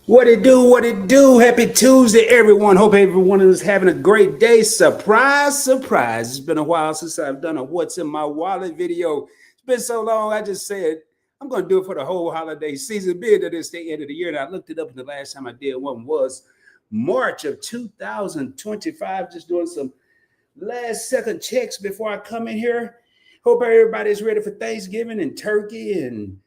What it do? What it do? Happy Tuesday, everyone. Hope everyone is having a great day. Surprise, surprise. It's been a while since I've done a What's in My Wallet video. It's been so long, I just said I'm going to do it for the whole holiday season, being that it's the end of the year. And I looked it up, and the last time I did one was March of 2025. Just doing some last second checks before I come in here. Hope everybody's ready for Thanksgiving and turkey and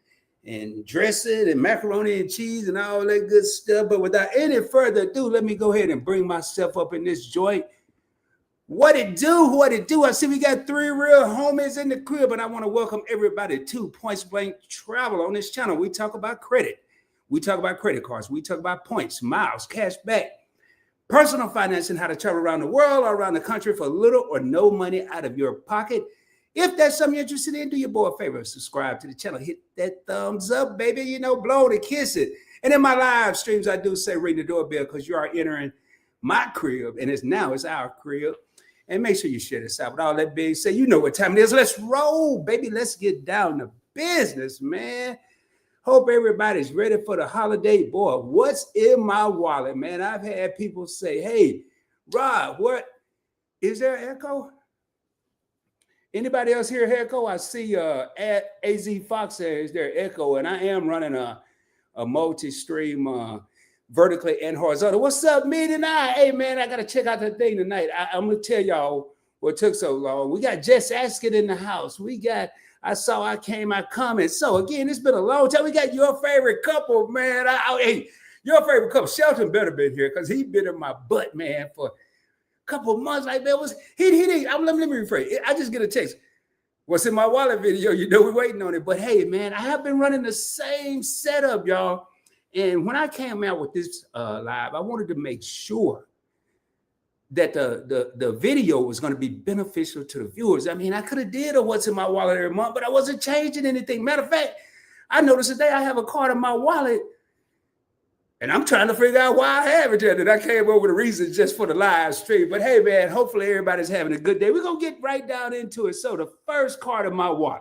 dressing and macaroni and cheese and all that good stuff. But without any further ado, let me go ahead and bring myself up in this joint. What it do? What it do? I see we got three real homies in the crib, and I want to welcome everybody to Points Blank Travel. On this channel, we talk about credit. We talk about credit cards. We talk about points, miles, cash back, personal finance, and how to travel around the world or around the country for little or no money out of your pocket. If that's something you're interested in, do your boy a favor, subscribe to the channel, hit that thumbs up, baby, blow to kiss it. And in my live streams, I do say ring the doorbell because you are entering my crib, and it's our crib. And make sure you share this out. With all that being said, you know what time it is. Let's roll, baby. Let's get down to business, man. Hope everybody's ready for the holiday. Boy, what's in my wallet, man? I've had people say, hey, Rob, what? Is there echo? Anybody else hear echo? I see at AZ Fox says there echo, and I am running a multi-stream vertically and horizontal. What's up, me tonight? Hey, man, I got to check out that thing tonight. I'm going to tell y'all what took so long. We got Jess Askin in the house. I saw I came, I comment. So, again, it's been a long time. We got your favorite couple, man. Hey, your favorite couple. Shelton better been here because he been in my butt, man, for couple of months. Like, man, let me rephrase. I just get a text. What's in my wallet video? We're waiting on it. But hey, man, I have been running the same setup, y'all. And when I came out with this live, I wanted to make sure that the video was going to be beneficial to the viewers. I mean, I could have did a what's in my wallet every month, but I wasn't changing anything. Matter of fact, I noticed today I have a card in my wallet, and I'm trying to figure out why I have it there. That I came up with a reason just for the live stream. But hey, man, hopefully everybody's having a good day. We're going to get right down into it. So the first card of my wallet,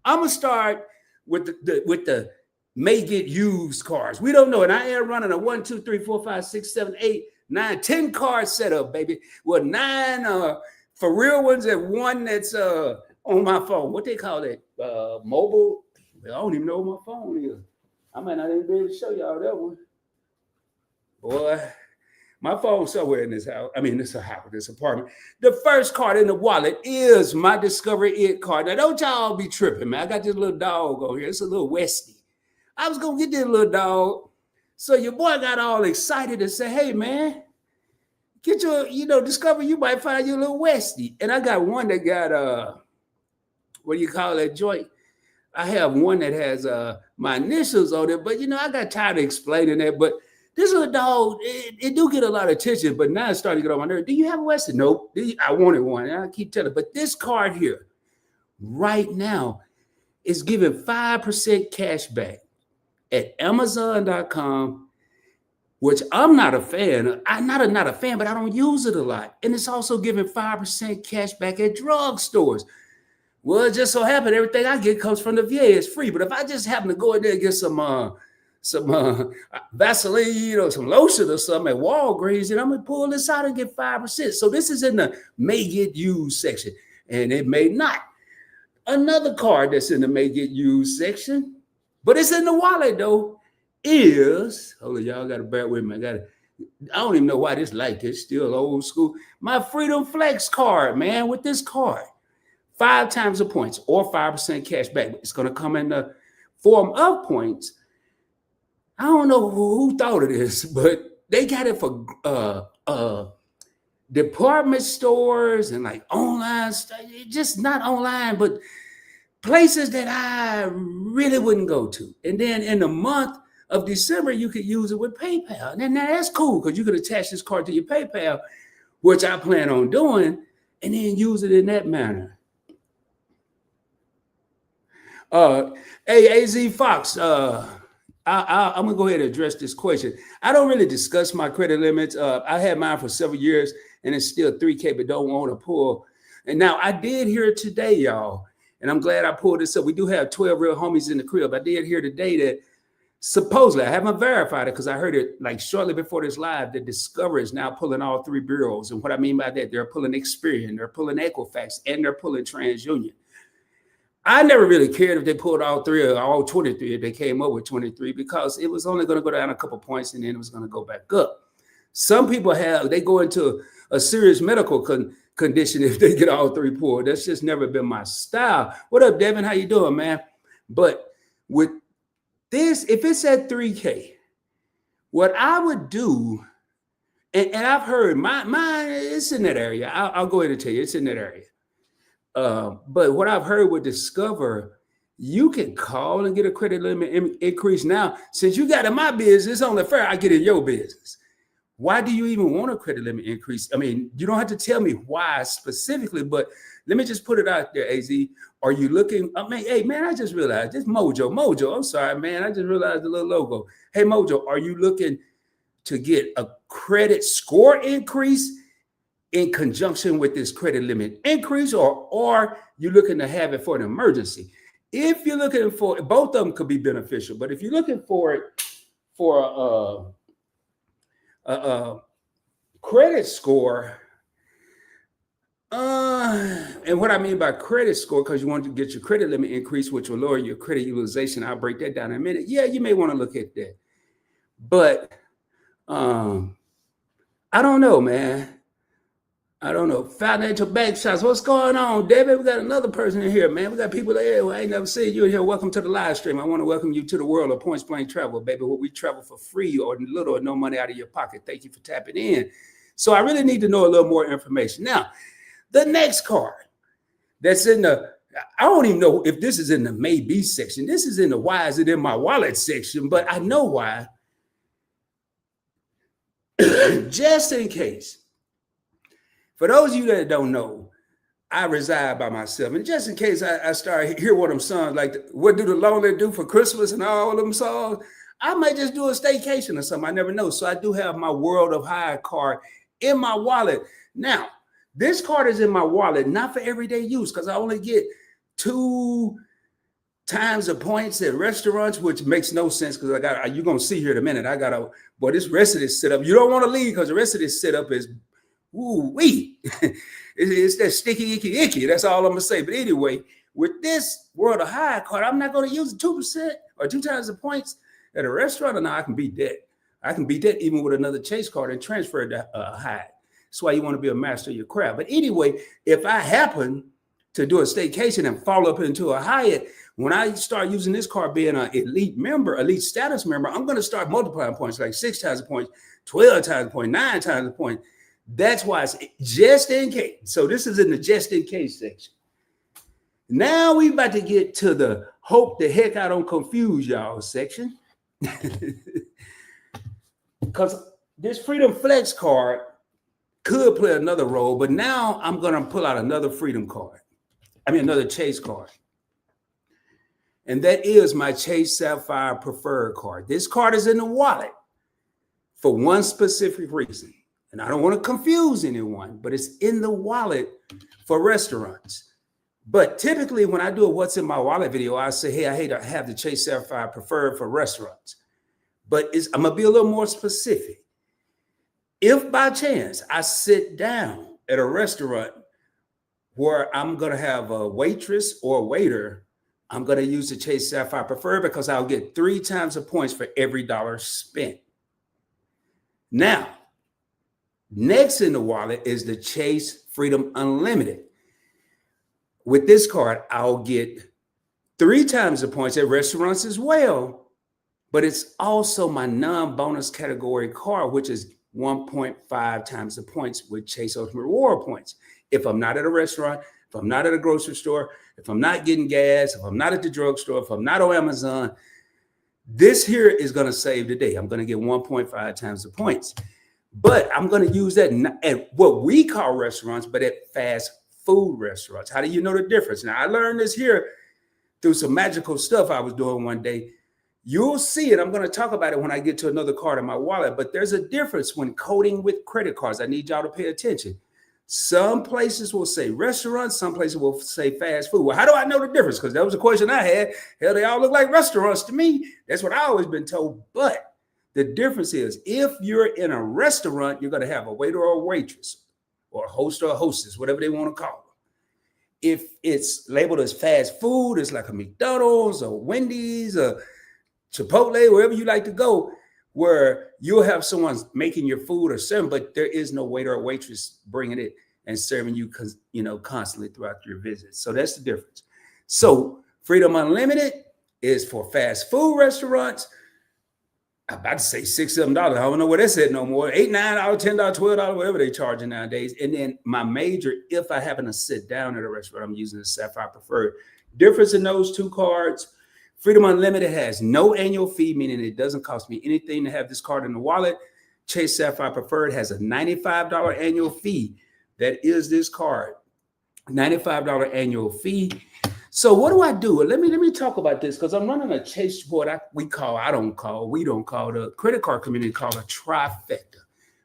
I'm going to start with the may get used cards. We don't know. And I am running a 1, 2, 3, 4, 5, 6, 7, 8, 9, 10 card setup, baby. Well, 9 for real ones and 1 that's on my phone. What they call it? Mobile? I don't even know what my phone is. I might not even be able to show y'all that one. Boy, my phone's somewhere in this house. I mean, this apartment. The first card in the wallet is my Discover It card. Now, don't y'all be tripping, man. I got this little dog over here. It's a little Westie. I was going to get this little dog. So your boy got all excited and said, hey, man, get your, Discover, you might find your little Westie. And I got one that got, what do you call that joint? I have one that has my initials on it, but I got tired of explaining that. But this little dog, it do get a lot of attention, but now it's starting to get on my nerves. Do you have a Westie? Nope. I wanted one. And I keep telling, but this card here, right now, is giving 5% cash back at Amazon.com, which I'm not a fan. I'm not a fan, but I don't use it a lot. And it's also giving 5% cash back at drugstores. Well, it just so happened everything I get comes from the VA. It's free. But if I just happen to go in there and get some Vaseline or some lotion or something at Walgreens, and I'm going to pull this out and get 5%. So this is in the may get used section, and it may not. Another card that's in the may get used section, but it's in the wallet, though, is, hold on, y'all got to bear with me. I don't even know why this like this. Still old school. My Freedom Flex card, man, with this card. 5 times the points or 5% cash back. It's going to come in the form of points. I don't know who thought of this, but they got it for department stores and like online stuff. Just not online, but places that I really wouldn't go to. And then in the month of December, you could use it with PayPal. And then that's cool because you could attach this card to your PayPal, which I plan on doing, and then use it in that manner. Hey, AZ Fox, I'm going to go ahead and address this question. I don't really discuss my credit limits. I had mine for several years, and it's still $3K, but don't want to pull. And now I did hear today, y'all, and I'm glad I pulled this up. We do have 12 real homies in the crib. I did hear today that Supposedly, I haven't verified it because I heard it like shortly before this live that Discover is now pulling all three bureaus. And what I mean by that, they're pulling Experian, they're pulling Equifax, and they're pulling TransUnion. I never really cared if they pulled all three or all 23, if they came up with 23, because it was only going to go down a couple points and then it was going to go back up. Some people they go into a serious medical condition if they get all three pulled. That's just never been my style. What up, Devin? How you doing, man? But with this, if it's at 3K, what I would do, and I've heard mine, it's in that area. I'll go ahead and tell you, it's in that area. But what I've heard with Discover, you can call and get a credit limit increase. Now, since you got in my business, it's only fair I get in your business. Why do you even want a credit limit increase? I mean, you don't have to tell me why specifically, but let me just put it out there, AZ. Are you looking? I mean, hey, man, I just realized this Mojo. I'm sorry, man. I just realized the little logo. Hey, Mojo, are you looking to get a credit score increase in conjunction with this credit limit increase, or you're looking to have it for an emergency? If you're looking for, both of them could be beneficial, but if you're looking for it for a credit score, and what I mean by credit score, because you want to get your credit limit increase, which will lower your credit utilization. I'll break that down in a minute. Yeah, you may want to look at that. But I don't know, man. I don't know. Financial bank shots. What's going on, David? We got another person in here, man. We got people there who I ain't never seen you in here. Welcome to the live stream. I want to welcome you to the world of Points Blank Travel, baby, where we travel for free or little or no money out of your pocket. Thank you for tapping in. So I really need to know a little more information. Now, the next card that's in the, I don't even know if this is in the maybe section. This is in the why is it in my wallet section, but I know why. Just in case. For those of you that don't know, I reside by myself. And just in case I start hear one of them songs, like What Do the Lonely Do for Christmas and all of them songs, I might just do a staycation or something. I never know. So I do have my World of Hyatt card in my wallet. Now, this card is in my wallet, not for everyday use, because I only get 2 times the points at restaurants, which makes no sense because you're going to see here in a minute. This rest of this setup, you don't want to leave because the rest of this setup is woo-wee. It's that sticky, icky. That's all I'm going to say. But anyway, with this World of Hyatt card, I'm not going to use 2% or 2 times the points at a restaurant. And now I can beat that. I can beat that even with another Chase card and transfer it to Hyatt. That's why you want to be a master of your craft. But anyway, if I happen to do a staycation and fall up into a Hyatt, when I start using this card being an elite status member, I'm going to start multiplying points, like 6 times the points, 12 times the point, 9 times the point. That's why it's just in case. So this is in the just in case section. Now we about to get to the hope the heck I don't confuse y'all section. Because this Freedom Flex card could play another role, but now I'm going to pull out another Freedom card. Another Chase card. And that is my Chase Sapphire Preferred card. This card is in the wallet for one specific reason. And I don't want to confuse anyone, but it's in the wallet for restaurants. But typically when I do a What's in My Wallet video, I say, hey, I hate to have the Chase Sapphire Preferred for restaurants. But I'm going to be a little more specific. If by chance I sit down at a restaurant where I'm going to have a waitress or a waiter, I'm going to use the Chase Sapphire Preferred because I'll get 3 times the points for every dollar spent. Now, next in the wallet is the Chase Freedom Unlimited. With this card, I'll get 3 times the points at restaurants as well, but it's also my non-bonus category card, which is 1.5 times the points with Chase Ultimate Reward points. If I'm not at a restaurant, if I'm not at a grocery store, if I'm not getting gas, if I'm not at the drugstore, if I'm not on Amazon, this here is going to save the day. I'm going to get 1.5 times the points. But I'm going to use that at what we call restaurants, but at fast food restaurants. How do you know the difference? Now, I learned this here through some magical stuff I was doing one day. You'll see it. I'm going to talk about it when I get to another card in my wallet, but there's a difference when coding with credit cards. I need y'all to pay attention. Some places will say restaurants, some places will say fast food. Well, how do I know the difference? Because that was a question I had. Hell, they all look like restaurants to me. That's what I always been told. But the difference is if you're in a restaurant, you're going to have a waiter or a waitress or a host or a hostess, whatever they want to call them. If it's labeled as fast food, it's like a McDonald's or Wendy's or Chipotle, wherever you like to go, where you'll have someone making your food or serving, but there is no waiter or waitress bringing it and serving you, constantly throughout your visit. So that's the difference. So Freedom Unlimited is for fast food restaurants. I'm about to say $6, $7. I don't know what they said no more. $8, $9, $10, $12, whatever they're charging nowadays. And then my major, if I happen to sit down at a restaurant, I'm using the Sapphire Preferred. Difference in those two cards. Freedom Unlimited has no annual fee, meaning it doesn't cost me anything to have this card in the wallet. Chase Sapphire Preferred has a $95 annual fee. That is this card, $95 annual fee. So what do I do? Let me talk about this because I'm running a Chase board. We don't call the credit card community call a trifecta,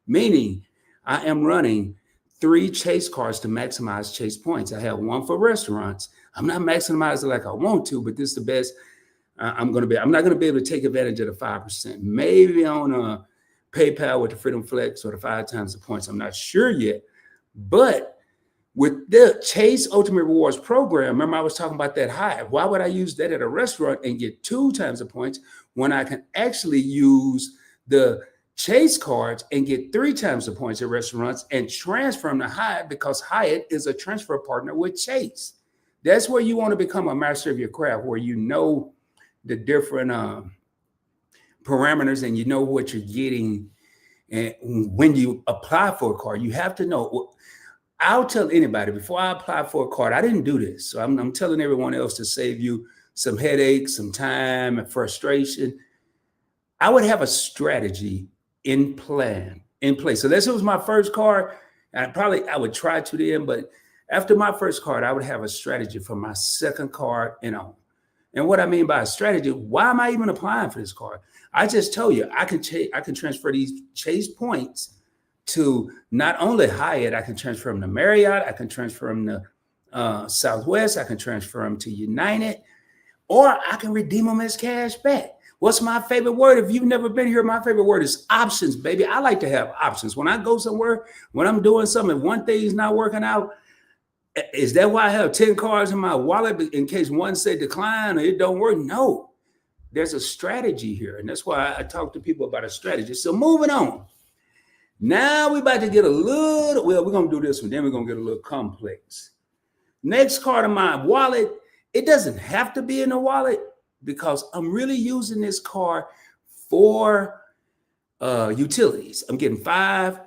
meaning I am running 3 Chase cards to maximize Chase points. I have one for restaurants. I'm not maximizing like I want to, but this is the best I'm not going to be able to take advantage of the 5%. Maybe on a PayPal with the Freedom Flex or the 5 times the points. I'm not sure yet. But with the Chase Ultimate Rewards program, remember I was talking about that high. Why would I use that at a restaurant and get 2 times the points when I can actually use the Chase cards and get 3 times the points at restaurants and transfer them to Hyatt because Hyatt is a transfer partner with Chase. That's where you want to become a master of your craft, where you know the different parameters and you know what you're getting. And when you apply for a card, you have to know. I'll tell anybody before I apply for a card, I didn't do this. So I'm telling everyone else to save you some headaches, some time and frustration. I would have a strategy in place. So this was my first card. And I would try to then, but after my first card, I would have a strategy for my second card and on. And what I mean by a strategy, why am I even applying for this card? I just told you I can transfer these Chase points to not only Hyatt, I can transfer them to Marriott, I can transfer them to Southwest, I can transfer them to United, or I can redeem them as cash back. What's my favorite word? If you've never been here, my favorite word is options, baby. I like to have options. When I go somewhere, when I'm doing something, if one thing's not working out, is that why I have 10 cards in my wallet in case one say decline or it don't work? No, there's a strategy here. And that's why I talk to people about a strategy. So moving on. Now we're about to get we're going to do this one. Then we're going to get a little complex. Next card in my wallet, it doesn't have to be in the wallet because I'm really using this card for utilities. I'm getting 5%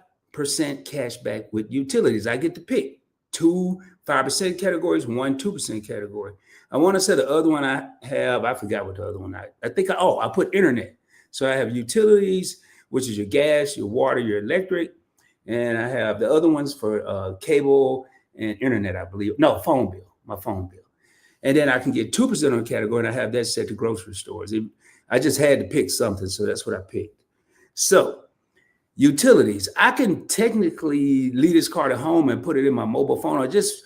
cash back with utilities. I get to pick 2 5% categories, 1 2% category. I want to say the other one I have, I forgot what the other one I put internet. So I have utilities, which is your gas, your water, your electric. And I have the other ones for cable and internet, I believe. No, my phone bill. And then I can get 2% on the category, and I have that set to grocery stores. I just had to pick something, so that's what I picked. So utilities, I can technically leave this card at home and put it in my mobile phone, or just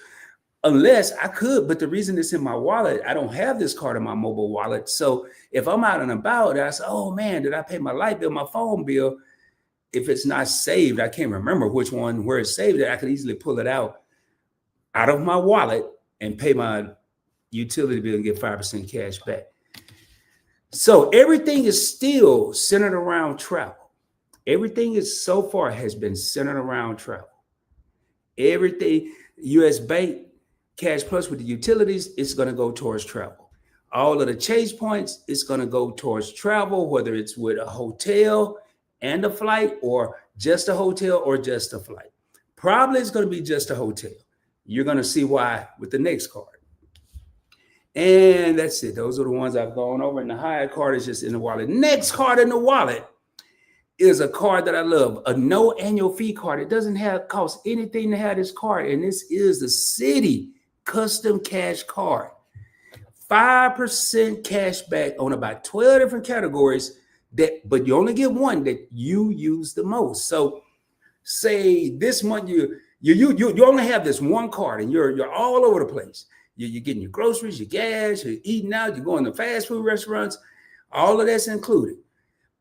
unless I could, but the reason it's in my wallet, I don't have this card in my mobile wallet. So if I'm out and about, I say, oh man, did I pay my light bill, my phone bill? If it's not saved, I can't remember which one, where it's saved, I could easily pull it out of my wallet and pay my utility bill and get 5% cash back. So everything is still centered around travel. Everything so far has been centered around travel. Everything, US Bank, Cash Plus with the utilities, it's going to go towards travel. All of the Chase points, it's going to go towards travel, whether it's with a hotel and a flight, or just a hotel or just a flight. Probably it's going to be just a hotel. You're going to see why with the next card. And that's it. Those are the ones I've gone over. And the Hyatt card is just in the wallet. Next card in the wallet is a card that I love, a no annual fee card. It doesn't cost anything to have this card. And this is the Citi Custom Cash Card. 5% cash back on about 12 different categories, but you only get one that you use the most. So say this month You only have this one card, and you're all over the place. You're getting your groceries, your gas, you're eating out, you're going to fast food restaurants. All of that's included.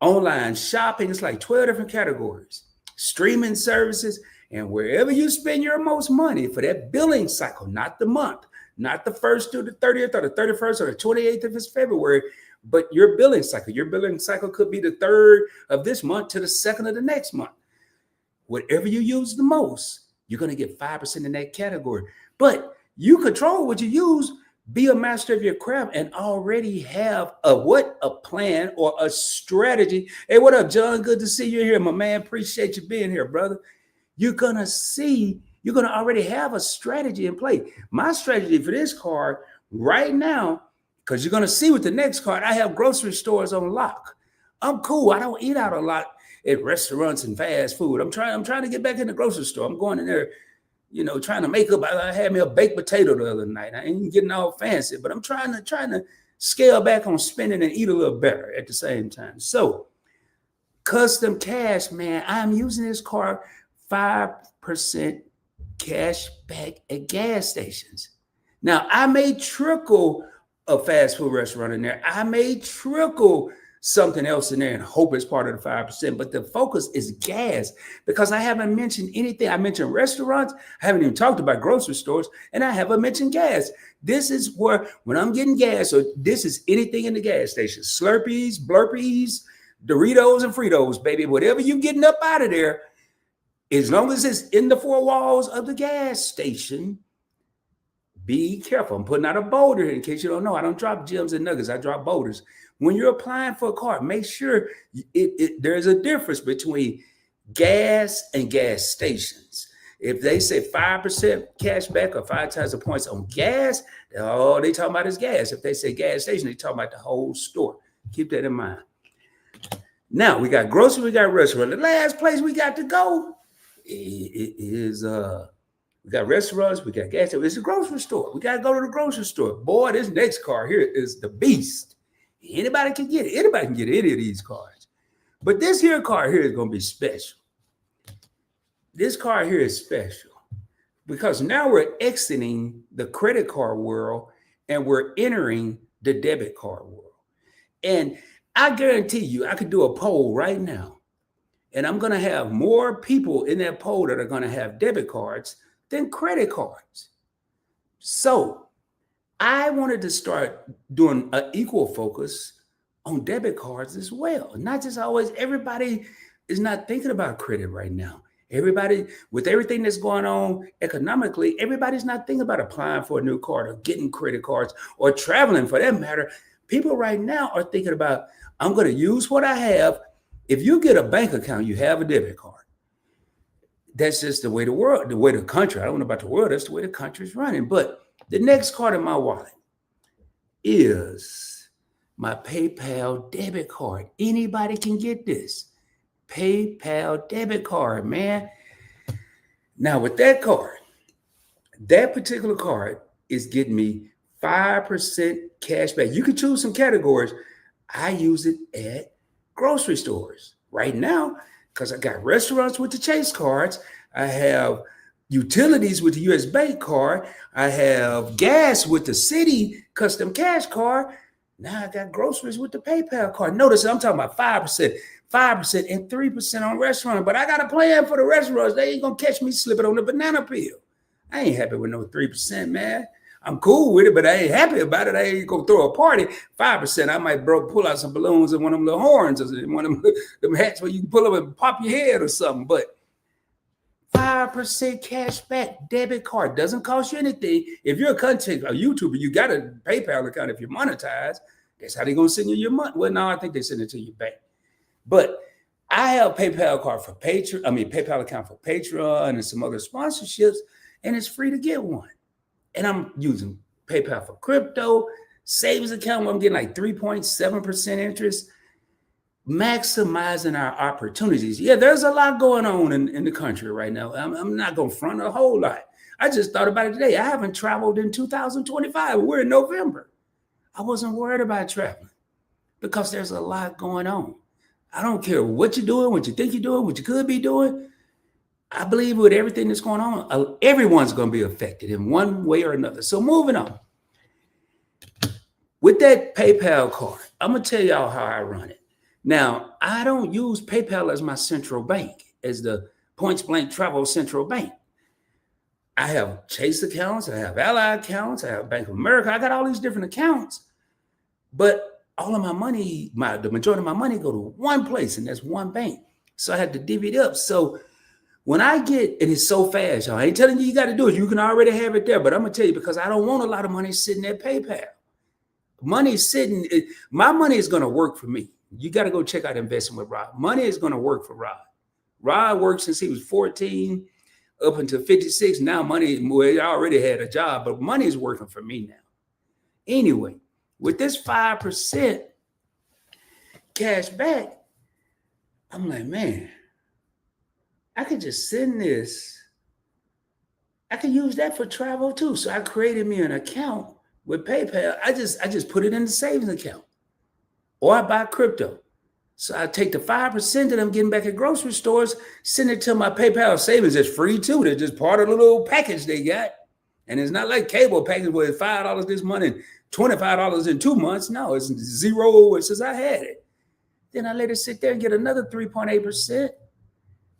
Online shopping, it's like 12 different categories. Streaming services, and wherever you spend your most money for that billing cycle, not the month, not the 1st to the 30th or the 31st or the 28th if it's February, but your billing cycle. Your billing cycle could be the 3rd of this month to the 2nd of the next month. Whatever you use the most, you're going to get 5% in that category. But you control what you use. Be a master of your craft and already have a plan or a strategy. Hey, what up, John? Good to see you here, my man. Appreciate you being here, brother. You're going to already have a strategy in play. My strategy for this card right now, because you're going to see with the next card, I have grocery stores on lock. I'm cool. I don't eat out a lot at restaurants and fast food. I'm trying to get back in the grocery store. I'm going in there, trying to make up. I had me a baked potato the other night. I ain't getting all fancy, but I'm trying to scale back on spending and eat a little better at the same time. So custom cash, man, I'm using this card 5% cash back at gas stations. Now, I may trickle a fast food restaurant in there. I may trickle something else in there and hope it's part of the 5%, but the focus is gas, because I haven't mentioned anything. I mentioned restaurants, I haven't even talked about grocery stores, and I haven't mentioned gas. This is where, when I'm getting gas, or this is anything in the gas station, Slurpees, Blurpees, Doritos and Fritos, baby, whatever you're getting up out of there, as long as it's in the 4 walls of the gas station, be careful. I'm putting out a boulder in case you don't know. I don't drop gems and nuggets. I drop boulders. When you're applying for a card, make sure there's a difference between gas and gas stations. If they say 5% cash back or 5 times the points on gas, all they talking about is gas. If they say gas station, they talking about the whole store. Keep that in mind. Now, we got grocery, we got restaurant. The last place we got to go is we got restaurants, we got gas stations. It's a grocery store. We got to go to the grocery store. Boy, this next card here is the beast. Anybody can get it. Anybody can get any of these cards. But this here card here is going to be special. This card here is special because now we're exiting the credit card world and we're entering the debit card world. And I guarantee you, I could do a poll right now, and I'm going to have more people in that poll that are going to have debit cards than credit cards. So I wanted to start doing an equal focus on debit cards as well. Not just always, everybody is not thinking about credit right now. Everybody, with everything that's going on economically, everybody's not thinking about applying for a new card or getting credit cards or traveling for that matter. People right now are thinking about, I'm going to use what I have. If you get a bank account, you have a debit card. That's just the way the country, I don't know about the world, that's the way the country's running. But the next card in my wallet is my PayPal debit card. Anybody can get this. PayPal debit card, man. Now with that card, that particular card is getting me 5% cash back. You can choose some categories. I use it at grocery stores right now because I got restaurants with the Chase cards. I have utilities with the US Bank card. I have gas with the City custom cash card. Now I got groceries with the PayPal card. Notice I'm talking about 5%, and 3% on restaurants. But I got a plan for the restaurants. They ain't going to catch me slipping on the banana peel. I ain't happy with no 3%, man. I'm cool with it, but I ain't happy about it. I ain't gonna throw a party. 5%, I might pull out some balloons and one of them little horns or one of them hats where you can pull up and pop your head or something. But 5% cash back debit card doesn't cost you anything. If you're a YouTuber, you got a PayPal account. If you're monetized, that's how they're gonna send you your money. Well, no, I think they send it to your bank. But I have a PayPal card for PayPal account for Patreon and some other sponsorships, and it's free to get one. And I'm using PayPal for crypto, savings account where I'm getting like 3.7% interest, maximizing our opportunities. Yeah, there's a lot going on in the country right now. I'm not going to front a whole lot. I just thought about it today. I haven't traveled in 2025. We're in November. I wasn't worried about traveling because there's a lot going on. I don't care what you're doing, what you think you're doing, what you could be doing. I believe with everything that's going on, everyone's going to be affected in one way or another. So moving on. With that PayPal card, I'm going to tell y'all how I run it. Now, I don't use PayPal as my central bank, as the Points Blank Travel central bank. I have Chase accounts, I have Ally accounts, I have Bank of America. I got all these different accounts, but all of my money, the majority of my money go to one place, and that's one bank. So I had to divvy it up. So when I get, and it's so fast, y'all, I ain't telling you got to do it. You can already have it there, but I'm going to tell you, because I don't want a lot of money sitting at PayPal. Money sitting, my money is going to work for me. You got to go check out Investing with Rod. Money is going to work for Rod. Rod worked since he was 14 up until 56. Now money, well, he already had a job, but money is working for me now. Anyway, with this 5% cash back, I'm like, man, I could just send this. I could use that for travel too. So I created me an account with PayPal. I just put it in the savings account, or I buy crypto. So I take the 5% that I'm getting back at grocery stores, send it to my PayPal savings. It's free too. They're just part of the little package they got. And it's not like cable package where it's $5 this month and $25 in 2 months. No, it's zero since I had it. Then I let it sit there and get another 3.8%.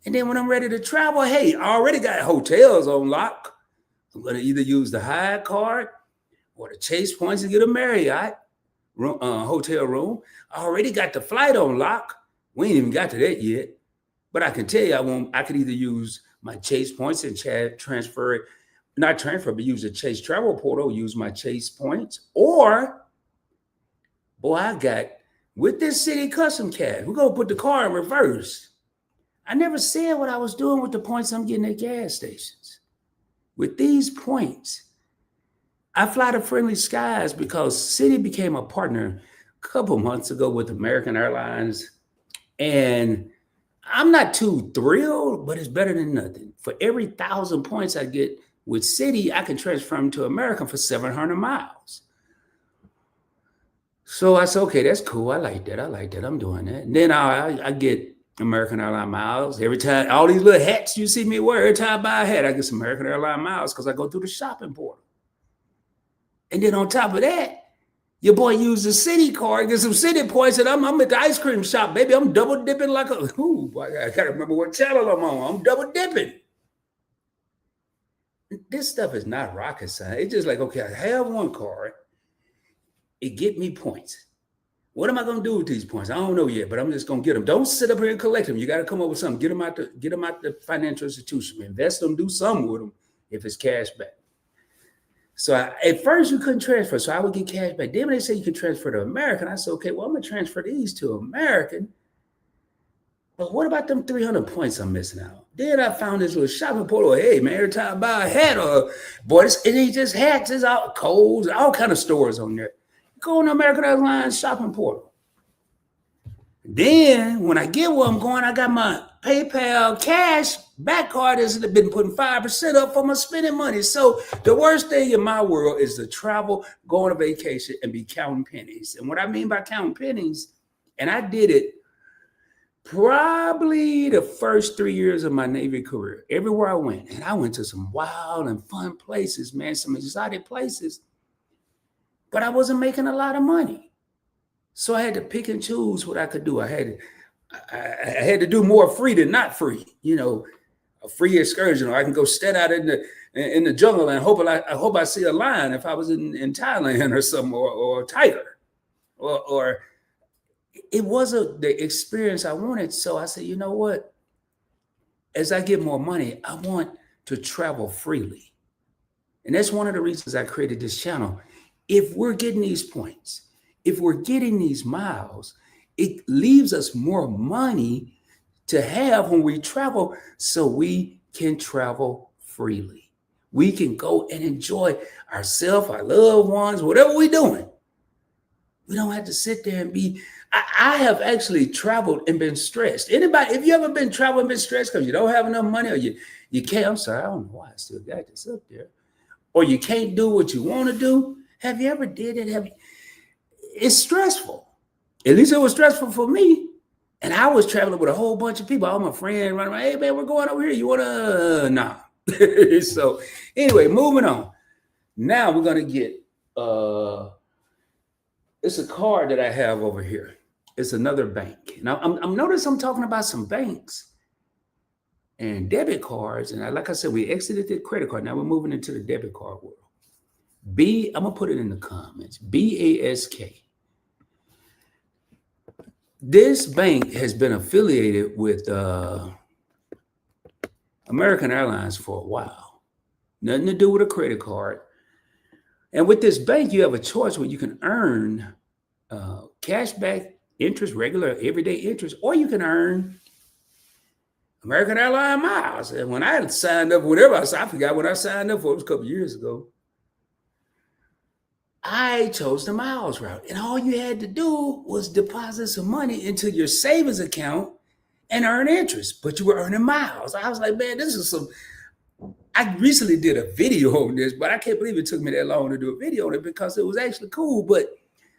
And then when I'm ready to travel, hey, I already got hotels on lock. I'm going to either use the Hyatt card or the Chase points and get a Marriott hotel room. I already got the flight on lock. We ain't even got to that yet. But I can tell you, I could either use my Chase points and transfer it, not transfer, but use the Chase travel portal, use my Chase points, or, boy, I got, with this Citi Custom cash, we're going to put the car in reverse. I never said what I was doing with the points I'm getting at gas stations. With these points, I fly to friendly skies because Citi became a partner a couple months ago with American Airlines. And I'm not too thrilled, but it's better than nothing. For every 1,000 points I get with Citi, I can transfer them to American for 700 miles. So I said, okay, that's cool. I like that. I'm doing that. And then I get American Airline miles. Every time, all these little hats you see me wear, every time I buy a hat, I get some American Airline miles because I go through the shopping portal. And then on top of that, your boy used the Citi card, get some Citi points, and I'm at the ice cream shop, baby. I'm double dipping like a, ooh, boy, I gotta remember what channel I'm on. I'm double dipping. This stuff is not rocket science. It's just like, okay, I have one card. It get me points. What am I going to do with these points? I don't know yet, but I'm just going to get them. Don't sit up here and collect them. You got to come up with something. Get them out the financial institution. Invest them, do something with them if it's cash back. So at first you couldn't transfer, so I would get cash back. Then when they say you can transfer to American, I said, okay, well, I'm going to transfer these to American. But what about them 300 points I'm missing out? Then I found this little shopping portal. Hey, man, every time I buy a hat, boy, it ain't just hats. It's all codes, all kind of stores on there. Go on the American Airlines shopping portal. Then when I get where I'm going, I got my PayPal cash back card has been putting 5% up for my spending money. So the worst thing in my world is to travel, go on a vacation, and be counting pennies. And what I mean by counting pennies, and I did it probably the first 3 years of my Navy career, everywhere I went. And I went to some wild and fun places, man, some exotic places. But I wasn't making a lot of money. So I had to pick and choose what I could do. I had to do more free than not free, a free excursion, or I can go stand out in the jungle and I hope I see a lion if I was in Thailand or something, or a tiger, or it wasn't the experience I wanted. So I said, you know what? As I get more money, I want to travel freely. And that's one of the reasons I created this channel. If we're getting these points, if we're getting these miles, it leaves us more money to have when we travel, so we can travel freely. We can go and enjoy ourselves, our loved ones, whatever we're doing. We don't have to sit there and be, I have actually traveled and been stressed. Anybody, if you ever been traveling and been stressed because you don't have enough money, or you can't, I'm sorry, I don't know why I still got this up there, or you can't do what you want to do. Have you ever did it? It's stressful. At least it was stressful for me. And I was traveling with a whole bunch of people. All my friends running around, hey man, we're going over here. You wanna nah. So anyway, moving on. Now we're gonna get it's a card that I have over here. It's another bank. Now I'm noticing I'm talking about some banks and debit cards. And like I said, we exited the credit card. Now we're moving into the debit card world. I'm gonna put it in the comments. BASK. This bank has been affiliated with American Airlines for a while. Nothing to do with a credit card. And with this bank, you have a choice where you can earn cash back interest, regular everyday interest, or you can earn American Airlines miles. And when I had signed up, whatever, I forgot when I signed up for, it was a couple years ago. I chose the miles route, and all you had to do was deposit some money into your savings account and earn interest, but you were earning miles. I was like, man, this is some. I recently did a video on this, but I can't believe it took me that long to do a video on it because it was actually cool. But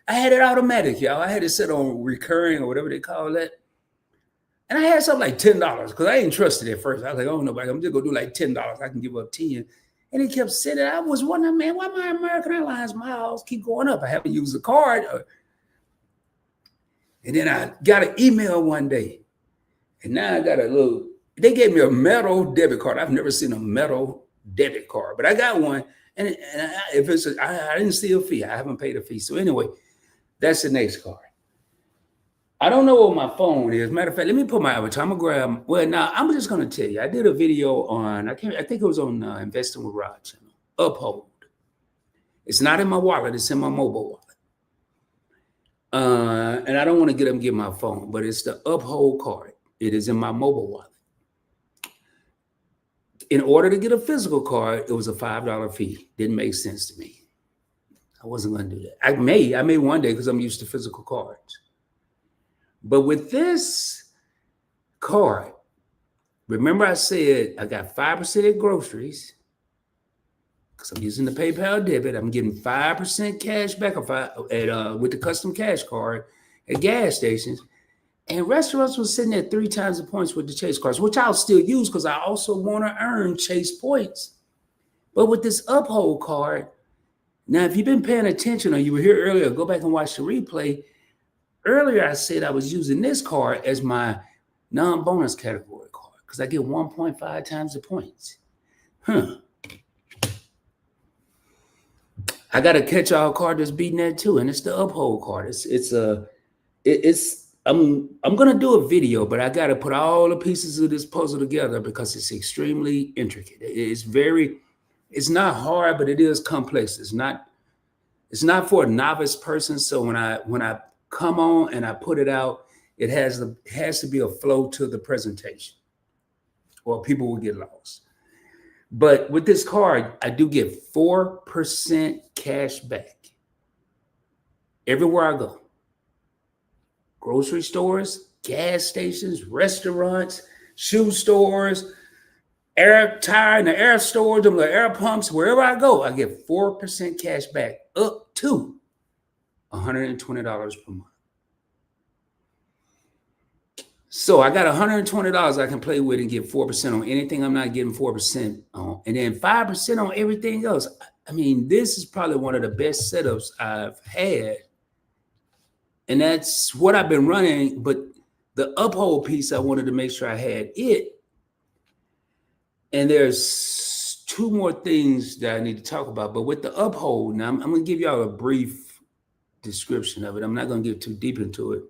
I had it automatic, y'all. I had it set on recurring or whatever they call that. And I had something like $10 because I didn't trust it at first. I was like, oh, nobody, I'm just going to do like $10. I can give up 10. And it kept sitting. I was wondering, man, why my American Airlines miles keep going up? I haven't used the card. And then I got an email one day. And now I got they gave me a metal debit card. I've never seen a metal debit card, but I got one. And I didn't see a fee. I haven't paid a fee. So anyway, that's the next card. I don't know what my phone is. Matter of fact, let me put my avatar. I'm gonna grab. Well, now I'm just gonna tell you. I did a video on. I think it was on Investing with Rod channel. Uphold. It's not in my wallet. It's in my mobile wallet. And I don't want to get my phone, but it's the Uphold card. It is in my mobile wallet. In order to get a physical card, it was a $5 fee. Didn't make sense to me. I wasn't gonna do that. I may one day because I'm used to physical cards. But with this card, remember I said I got 5% at groceries because I'm using the PayPal debit. I'm getting 5% cash back with the custom cash card at gas stations. And restaurants was sitting at 3 times the points with the Chase cards, which I'll still use because I also want to earn Chase points. But with this Uphold card, now if you've been paying attention or you were here earlier, go back and watch the replay. Earlier, I said I was using this card as my non-bonus category card because I get 1.5 times the points. I got a catch-all card that's beating that too, and it's the Uphold card. I'm gonna do a video, but I got to put all the pieces of this puzzle together because it's extremely intricate. It's not hard, but it is complex. It's not for a novice person. So when I come on and I put it out, it has to be a flow to the presentation or people will get lost. But with this card, I do get 4% cash back everywhere I go. Grocery stores, gas stations, restaurants, shoe stores, air tire and the air stores, the air pumps, wherever I go, I get 4% cash back up to $120 per month. So I got $120 I can play with and get 4% on anything I'm not getting 4% on. And then 5% on everything else. I mean, this is probably one of the best setups I've had. And that's what I've been running. But the Uphold piece, I wanted to make sure I had it. And there's 2 more things that I need to talk about. But with the Uphold, now I'm going to give y'all a brief description of it. I'm not going to get too deep into it.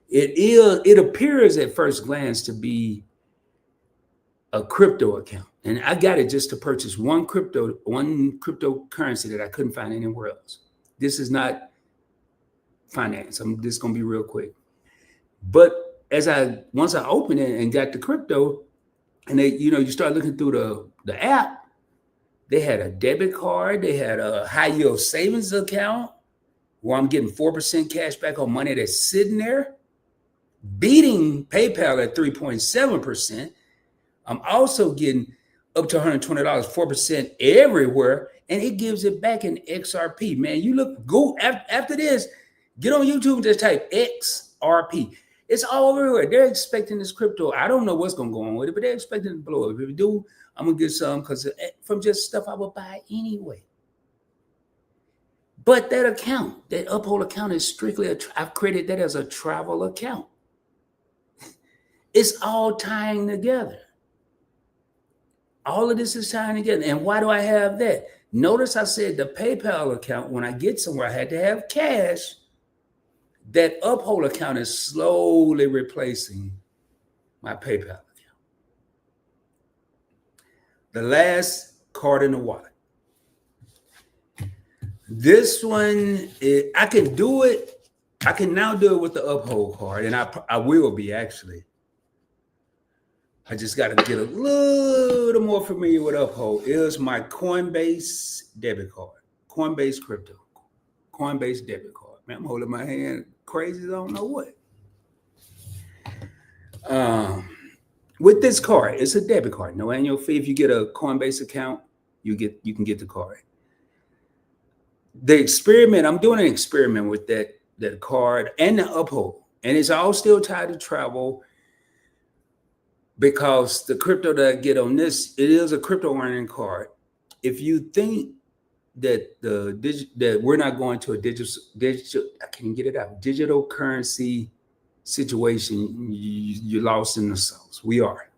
It appears at first glance to be a crypto account. And I got it just to purchase one cryptocurrency that I couldn't find anywhere else. This is not finance. I'm just going to be real quick. But once I opened it and got the crypto, and you start looking through the app, they had a debit card, they had a high yield savings account where I'm getting 4% cash back on money that's sitting there, beating PayPal at 3.7%. I'm also getting up to $120, 4% everywhere, and it gives it back in XRP. Man, go after this, get on YouTube and just type XRP. It's all everywhere. They're expecting this crypto. I don't know what's going to go on with it, but they're expecting to blow up. If it do, I'm going to get some because from just stuff I would buy anyway. But that account, that Uphold account is strictly, I've created that as a travel account. It's all tying together. All of this is tying together. And why do I have that? Notice I said the PayPal account, when I get somewhere, I had to have cash. That Uphold account is slowly replacing my PayPal account. The last card in the wallet. This one, I can do it. I can now do it with the Uphold card, and I will be actually. I just got to get a little more familiar with Uphold. It is my Coinbase debit card, Coinbase crypto, Coinbase debit card. Man, I'm holding my hand crazy. I don't know what. With this card, it's a debit card, no annual fee. If you get a Coinbase account, you can get the card. The experiment, I'm doing an experiment with that card and the Uphold, and it's all still tied to travel because the crypto that I get on this, it is a crypto earning card. If you think that that we're not going to a digital, I can't get it out, digital currency situation, you're lost in the sauce. We are.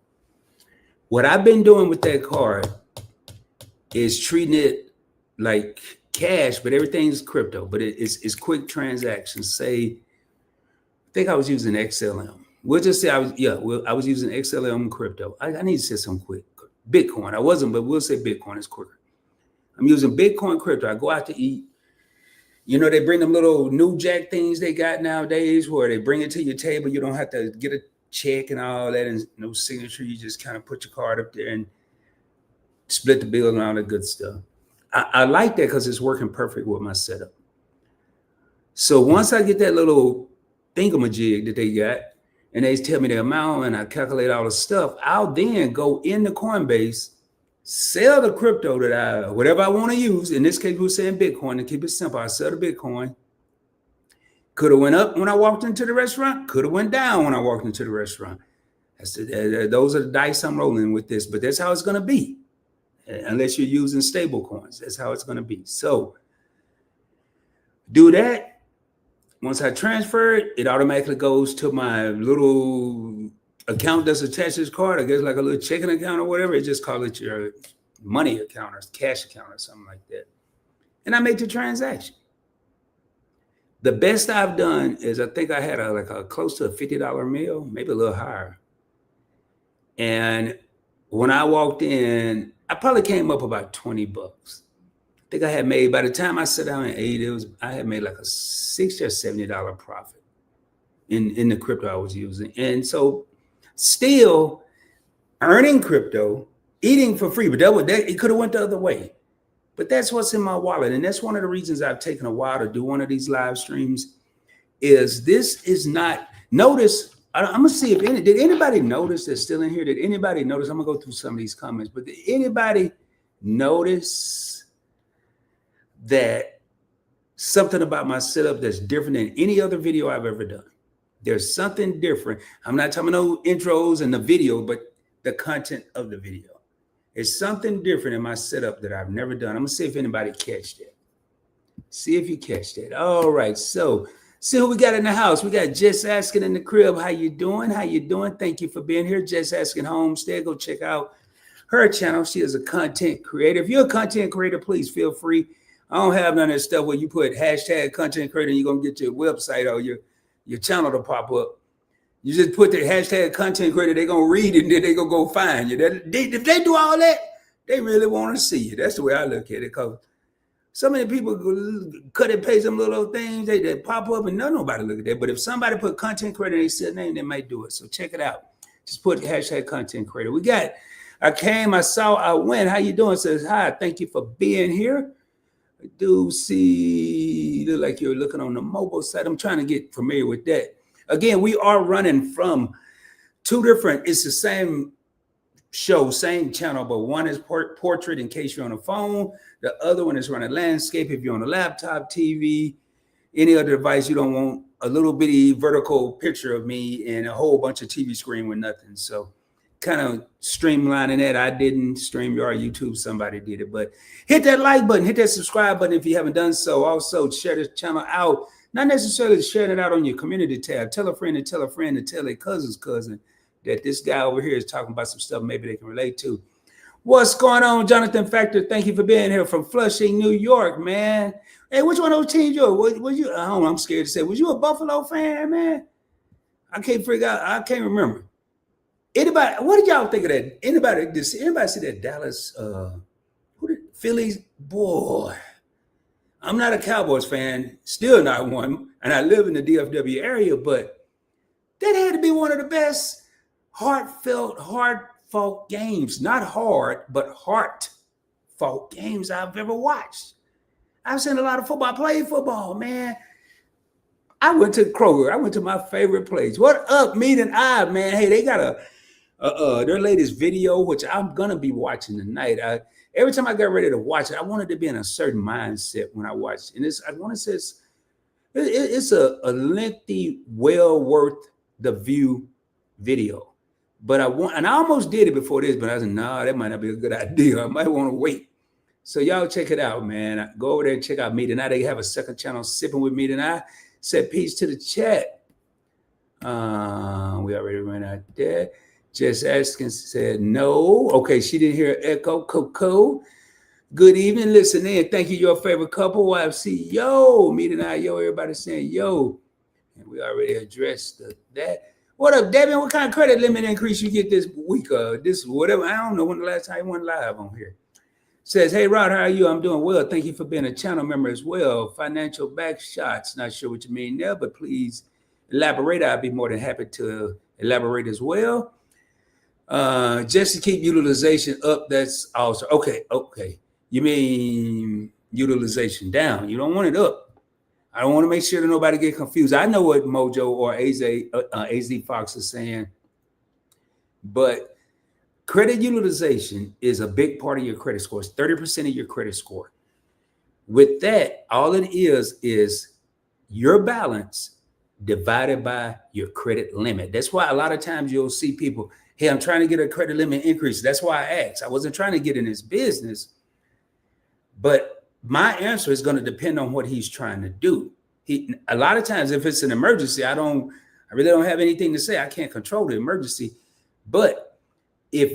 What I've been doing with that card is treating it like cash, but everything's crypto, but it's quick transactions. Say, I think I was using XLM. We'll just say I was using XLM crypto. I need to say some quick. Bitcoin. I wasn't, but we'll say Bitcoin is quicker. I'm using Bitcoin crypto. I go out to eat. You know, they bring them little new jack things they got nowadays where they bring it to your table. You don't have to get a check and all that and no signature. You just kind of put your card up there and split the bill and all that good stuff. I like that because it's working perfect with my setup. So once I get that little thingamajig that they got and they tell me the amount and I calculate all the stuff, I'll then go into Coinbase, sell the crypto that whatever I want to use. In this case, we're saying Bitcoin to keep it simple. I sell the Bitcoin. Could have went up when I walked into the restaurant. Could have went down when I walked into the restaurant. Those are the dice I'm rolling with this, but that's how it's going to be. Unless you're using stable coins. That's how it's going to be. So do that. Once I transfer it, it automatically goes to my little account that's attached to this card. I guess like a little checking account or whatever. It just call it your money account or cash account or something like that. And I make the transaction. The best I've done is I think I had a close to a $50 meal, maybe a little higher. And when I walked in, I probably came up about $20. I think I had made, by the time I sat down and ate, I had made like a $60 or $70 profit in the crypto I was using. And so still earning crypto, eating for free, but it could have went the other way. But that's what's in my wallet. And that's one of the reasons I've taken a while to do one of these live streams is this is not, notice, I'm going to see did anybody notice that's still in here? Did anybody notice? I'm going to go through some of these comments, but did anybody notice that something about my setup that's different than any other video I've ever done? There's something different. I'm not talking about no intros and the video, but the content of the video. It's something different in my setup that I've never done. I'm going to see if anybody catch that. See if you catch that. All right, so see who we got in the house. We got Jess Askin in the crib. How you doing? How you doing? Thank you for being here. Jess Askin Homestead. Go check out her channel. She is a content creator. If you're a content creator, please feel free. I don't have none of that stuff where you put hashtag content creator and you're going to get your website or your channel to pop up. You just put the hashtag content creator, they're going to read it and then they're going to go find you. If they do all that, they really want to see you. That's the way I look at it because so many people cut and paste some little things, they pop up and nobody look at that. But if somebody put content creator, they see a name, they might do it. So check it out. Just put hashtag content creator. I came, I saw, I went. How you doing? Says, hi, thank you for being here. I do see, look like you're looking on the mobile side. I'm trying to get familiar with that. Again, we are running from two different, it's the same show, same channel, but one is portrait in case you're on a phone. The other one is running landscape if you're on a laptop, TV, any other device you don't want a little bitty vertical picture of me and a whole bunch of TV screen with nothing. So kind of streamlining that. I didn't StreamYard, YouTube, somebody did it. But hit that like button, hit that subscribe button if you haven't done so. Also, share this channel out. Not necessarily sharing it out on your community tab. Tell a friend to tell a friend to tell a cousin's cousin that this guy over here is talking about some stuff maybe they can relate to. What's going on, Jonathan Factor? Thank you for being here from Flushing, New York, man. Hey, which one of those teams you? Was you? I don't know, I'm scared to say. Was you a Buffalo fan, man? I can't figure out. I can't remember. Anybody? What did y'all think of that? Anybody see that Dallas? Who did Phillies? Boy, I'm not a Cowboys fan. Still not one. And I live in the DFW area, but that had to be one of the best hard-fought games. Not hard, but heartfelt games I've ever watched. I've seen a lot of football. I played football, man. I went to Kroger. I went to my favorite place. What up, Meat and I, man? Hey, they got their latest video, which I'm gonna be watching tonight. Every time I got ready to watch it, I wanted to be in a certain mindset when I watched it. And I want to say it's a lengthy, well worth the view video. But I almost did it before this, but I said, no, that might not be a good idea. I might want to wait. So y'all check it out, man. Go over there and check out Meat and I. They have a second channel, Sipping with Meat and I. Said peace to the chat. We already ran out there. Jess Askin said no. Okay, she didn't hear echo. Coco. Good evening. Listen in. Thank you, your favorite couple. YFC. Yo. Meat and I. Yo. Everybody saying yo. And we already addressed that. What up, Devin? What kind of credit limit increase you get this week? This whatever. I don't know when the last time you went live on here. Says, hey, Rod, how are you? I'm doing well. Thank you for being a channel member as well. Financial back shots. Not sure what you mean there, but please elaborate. I'd be more than happy to elaborate as well. Just to keep utilization up, that's also okay. You mean utilization down. You don't want it up. I don't want to make sure that nobody get confused. I know what Mojo or AZ Fox is saying, but credit utilization is a big part of your credit score. It's 30% of your credit score. With that, all it is your balance divided by your credit limit. That's why a lot of times you'll see people, hey, I'm trying to get a credit limit increase. That's why I asked. I wasn't trying to get in his business, but my answer is going to depend on what he's trying to do. A lot of times, if it's an emergency, I really don't have anything to say. I can't control the emergency, but if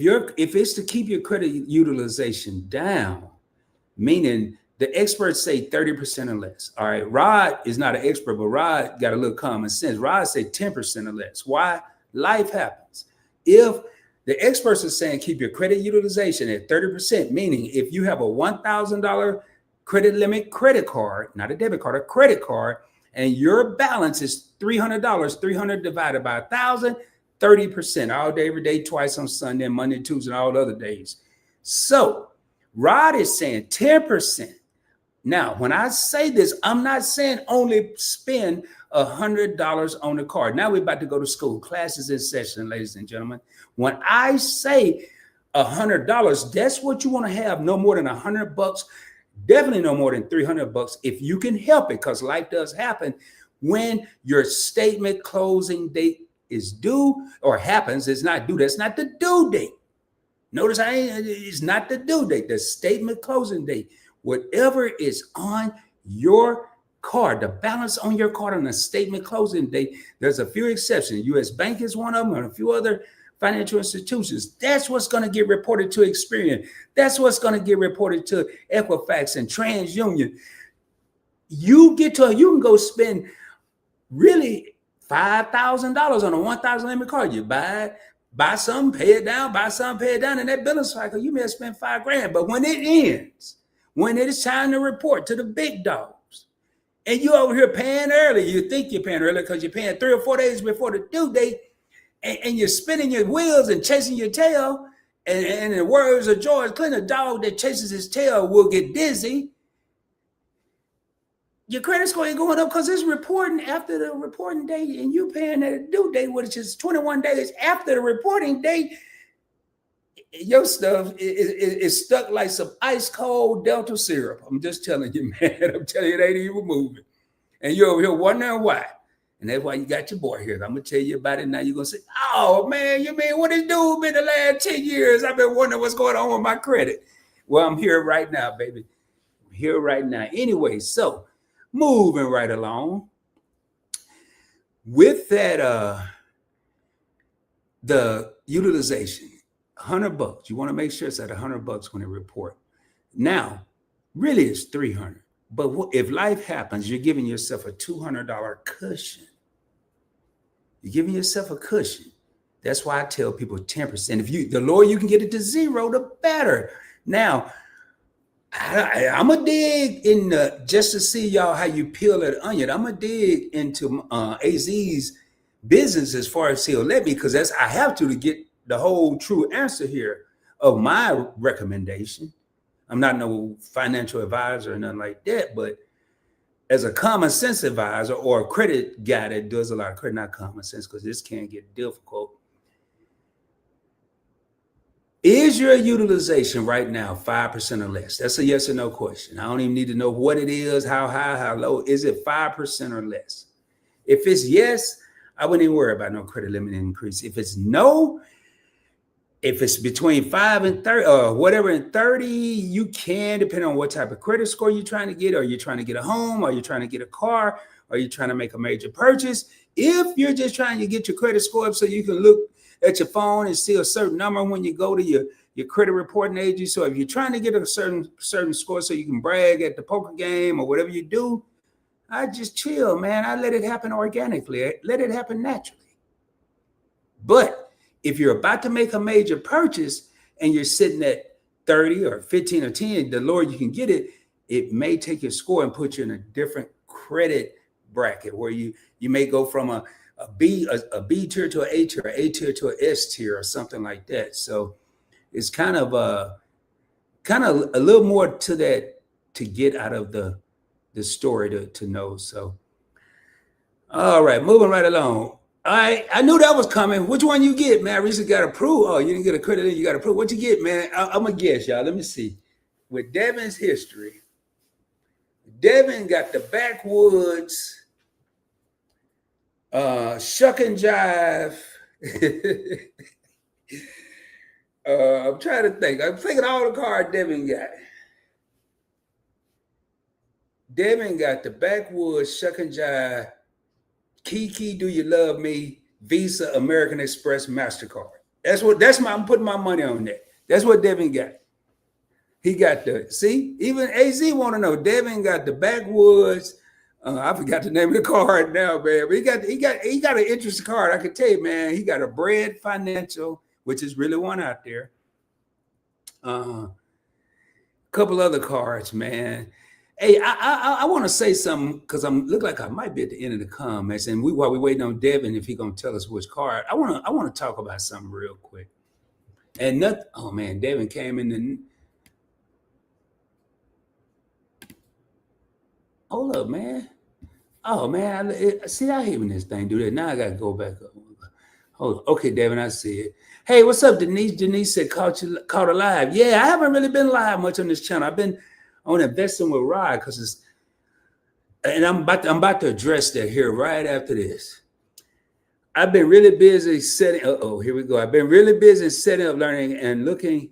it's to keep your credit utilization down, meaning the experts say 30% or less. All right, Rod is not an expert, but Rod got a little common sense. Rod say 10% or less. Why? Life happens. If the experts are saying keep your credit utilization at 30%, meaning if you have a $1,000 credit limit credit card, not a debit card, a credit card, and your balance is $300, 300 divided by 1,000, 30% all day, every day, twice on Sunday, Monday, Tuesday, and all other days. So Rod is saying 10%. Now, when I say this, I'm not saying only spend $100 on the card. Now we're about to go to school. Classes in session, ladies and gentlemen. When I say $100, that's what you want to have. No more than $100. Definitely no more than $300 if you can help it, because life does happen. When your statement closing date is due or happens, it's not due. That's not the due date. Notice it's not the due date, the statement closing date. Whatever is on your card, the balance on your card on the statement closing date, there's a few exceptions. U.S. Bank is one of them, and a few other financial institutions. That's what's going to get reported to Experian. That's what's going to get reported to Equifax and TransUnion. You can go spend really $5,000 on a 1,000 limit card. You buy some, pay it down, buy some, pay it down. In that billing cycle, you may have spent $5,000. But when it ends, when it is time to report to the big dogs, and you over here paying early, you think you're paying early because you're paying 3 or 4 days before the due date, and you're spinning your wheels and chasing your tail. And in the words of George Clinton, a dog that chases his tail will get dizzy. Your credit score ain't going up because it's reporting after the reporting date, and you're paying at a due date, which is 21 days after the reporting date. Your stuff is stuck like some ice cold Delta syrup. I'm just telling you, man. I'm telling you, it ain't even moving. And you're over here wondering why. And that's why you got your boy here. I'm going to tell you about it now. You're going to say, oh, man, you mean what this dude been the last 10 years? I've been wondering what's going on with my credit. Well, I'm here right now, baby. I'm here right now. Anyway, so moving right along. With that, the utilization, $100. You want to make sure it's at $100 when it report. Now, really it's $300. But if life happens, you're giving yourself a $200 cushion. You're giving yourself a cushion. That's why I tell people 10%. The lower you can get it to zero, the better. Now, I'm going to dig in just to see y'all how you peel that onion. I'm going to dig into AZ's business as far as he'll let me, because I have to get the whole true answer here of my recommendation. I'm not no financial advisor or nothing like that, but as a common sense advisor or a credit guy that does a lot of credit, not common sense, because this can get difficult. Is your utilization right now 5% or less? That's a yes or no question. I don't even need to know what it is, how high, how low. Is it 5% or less? If it's yes, I wouldn't even worry about no credit limit increase. If it's no, if it's between 5 and 30 or whatever and 30, you can, depending on what type of credit score you're trying to get. Are you trying to get a home? Are you trying to get a car? Are you trying to make a major purchase? If you're just trying to get your credit score up so you can look at your phone and see a certain number when you go to your credit reporting agency. So if you're trying to get a certain score so you can brag at the poker game or whatever you do, I just chill, man. I let it happen organically. I let it happen naturally. But if you're about to make a major purchase and you're sitting at 30 or 15 or 10, the lower you can get it, it may take your score and put you in a different credit bracket where you may go from a B tier to an A tier to an S tier or something like that. So it's kind of a little more to that to get out of the story to know. So, all right, moving right along. I knew that was coming. Which one you get, man? I recently got approved. Oh, you didn't get a credit, you got approved. What you get, man? I'm gonna guess, y'all. Let me see. With Devin's history, Devin got the backwoods. Shuck and jive. I'm trying to think. I'm thinking all the cards Devin got. Devin got the backwoods, Shuck and jive, Kiki, do you love me, Visa, American Express, MasterCard. I'm putting my money on that. That's what Devin got. He got even AZ want to know. Devin got the backwoods. I forgot the name of the card now, man. But he got an interest card. I can tell you, man. He got a Bread Financial, which is really one out there. Couple other cards, man. Hey, I want to say something because look like I might be at the end of the comments, and while we're waiting on Devin, if he gonna tell us which card, I want to talk about something real quick. And nothing. Oh man, Devin came in the. Hold up, man. Oh man, I hate when this thing do that. Now I gotta go back up. Hold on. Okay, Devin, I see it. Hey, what's up, Denise? Denise said caught her live. Yeah, I haven't really been live much on this channel. I've been on investing with Rod because I'm about to address that here right after this. I've been really busy setting. Here we go. I've been really busy setting up, learning, and looking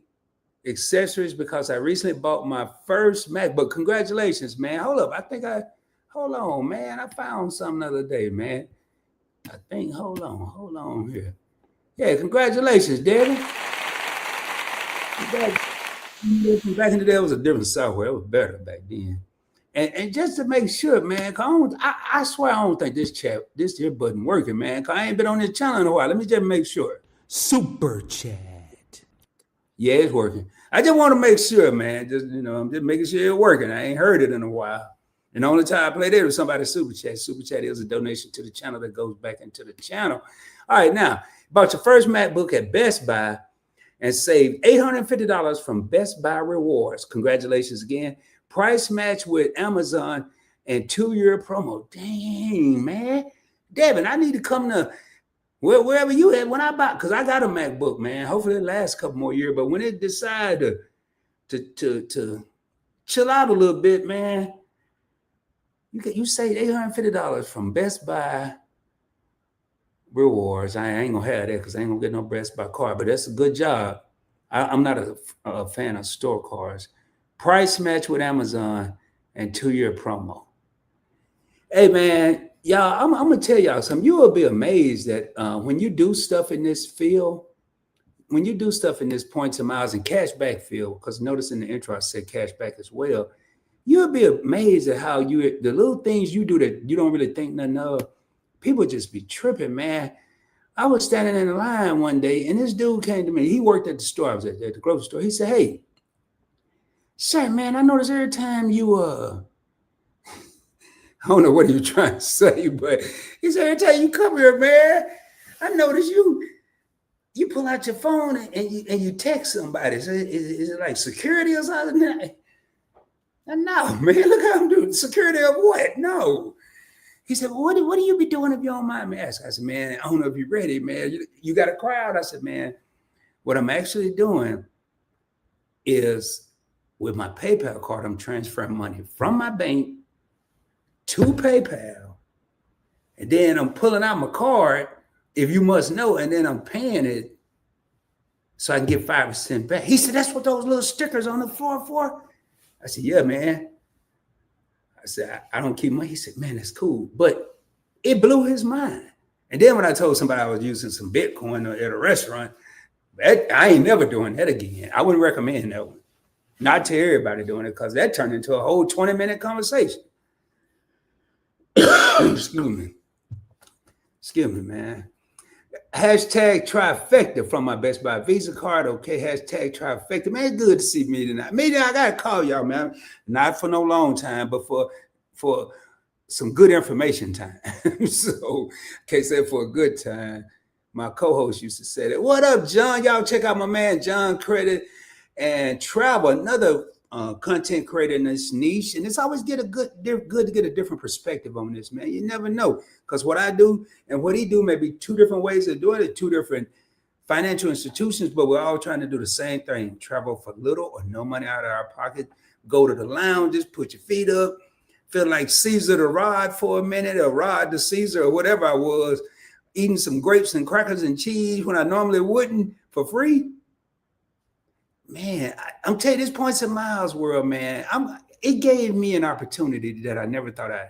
accessories because I recently bought my first MacBook. Congratulations, man. Hold up. Hold on, man. I found something the other day, man. Hold on here. Yeah, congratulations, Daddy. Back in the day, it was a different software. It was better back then. And just to make sure, man, I swear I don't think this here button working, man. Cause I ain't been on this channel in a while. Let me just make sure. Super chat. Yeah, it's working. I just want to make sure, man. I'm just making sure it's working. I ain't heard it in a while. And the only time I played it was somebody's super chat. Super chat is a donation to the channel that goes back into the channel. All right, now, bought your first MacBook at Best Buy and saved $850 from Best Buy rewards. Congratulations again. Price match with Amazon and 2-year promo. Dang, man. Devin, I need to come to wherever you at when I buy, because I got a MacBook, man. Hopefully it lasts a couple more years. But when it decide to chill out a little bit, man, you saved $850 from Best Buy rewards. I ain't gonna have that because I ain't gonna get no Best Buy card, but that's a good job. I'm not a fan of store cards. Price match with Amazon and 2-year promo. Hey man, y'all, I'm gonna tell y'all something. You will be amazed that when you do stuff in this field, when you do stuff in this points and miles and cashback field, because notice in the intro I said cashback as well. You'll be amazed at how the little things you do that you don't really think nothing of. People just be tripping, man. I was standing in the line one day, and this dude came to me. He worked at the store. I was at the grocery store. He said, "Hey, sir, man, I notice every time you I don't know what he was trying to say, but he said, every time you come here, man, I notice you pull out your phone and you text somebody. Is it like security or something?" No, man, look how I'm doing. Security of what? No. He said, well, what do you be doing if you don't mind me asking? I said, man, I don't know if you're ready, man. You got a crowd? I said, man, what I'm actually doing is with my PayPal card, I'm transferring money from my bank to PayPal. And then I'm pulling out my card, if you must know, and then I'm paying it so I can get 5% back. He said, that's what those little stickers on the floor for? I said, yeah, man. I said, I don't keep money. He said, man, that's cool. But it blew his mind. And then when I told somebody I was using some Bitcoin at a restaurant, I ain't never doing that again. I wouldn't recommend that one. Not to everybody doing it, because that turned into a whole 20-minute conversation. Excuse me, man. Hashtag trifecta from my Best Buy Visa card. Okay, hashtag trifecta. Man, it's good to see me tonight. Maybe I gotta call y'all, man. Not for no long time, but for some good information time. So, can't say for a good time. My co-host used to say that. What up, John? Y'all check out my man John Credit and Travel, another content creator in this niche. And it's always good to get a different perspective on this, man. You never know, because what I do and what he do may be two different ways of doing it, two different financial institutions, but we're all trying to do the same thing: travel for little or no money out of our pocket. Go to the lounges, put your feet up, feel like Caesar the Rod for a minute, or Rod the Caesar, or whatever I was, eating some grapes and crackers and cheese when I normally wouldn't for free. Man, I'm telling you, this points and miles world, man. It gave me an opportunity that I never thought I'd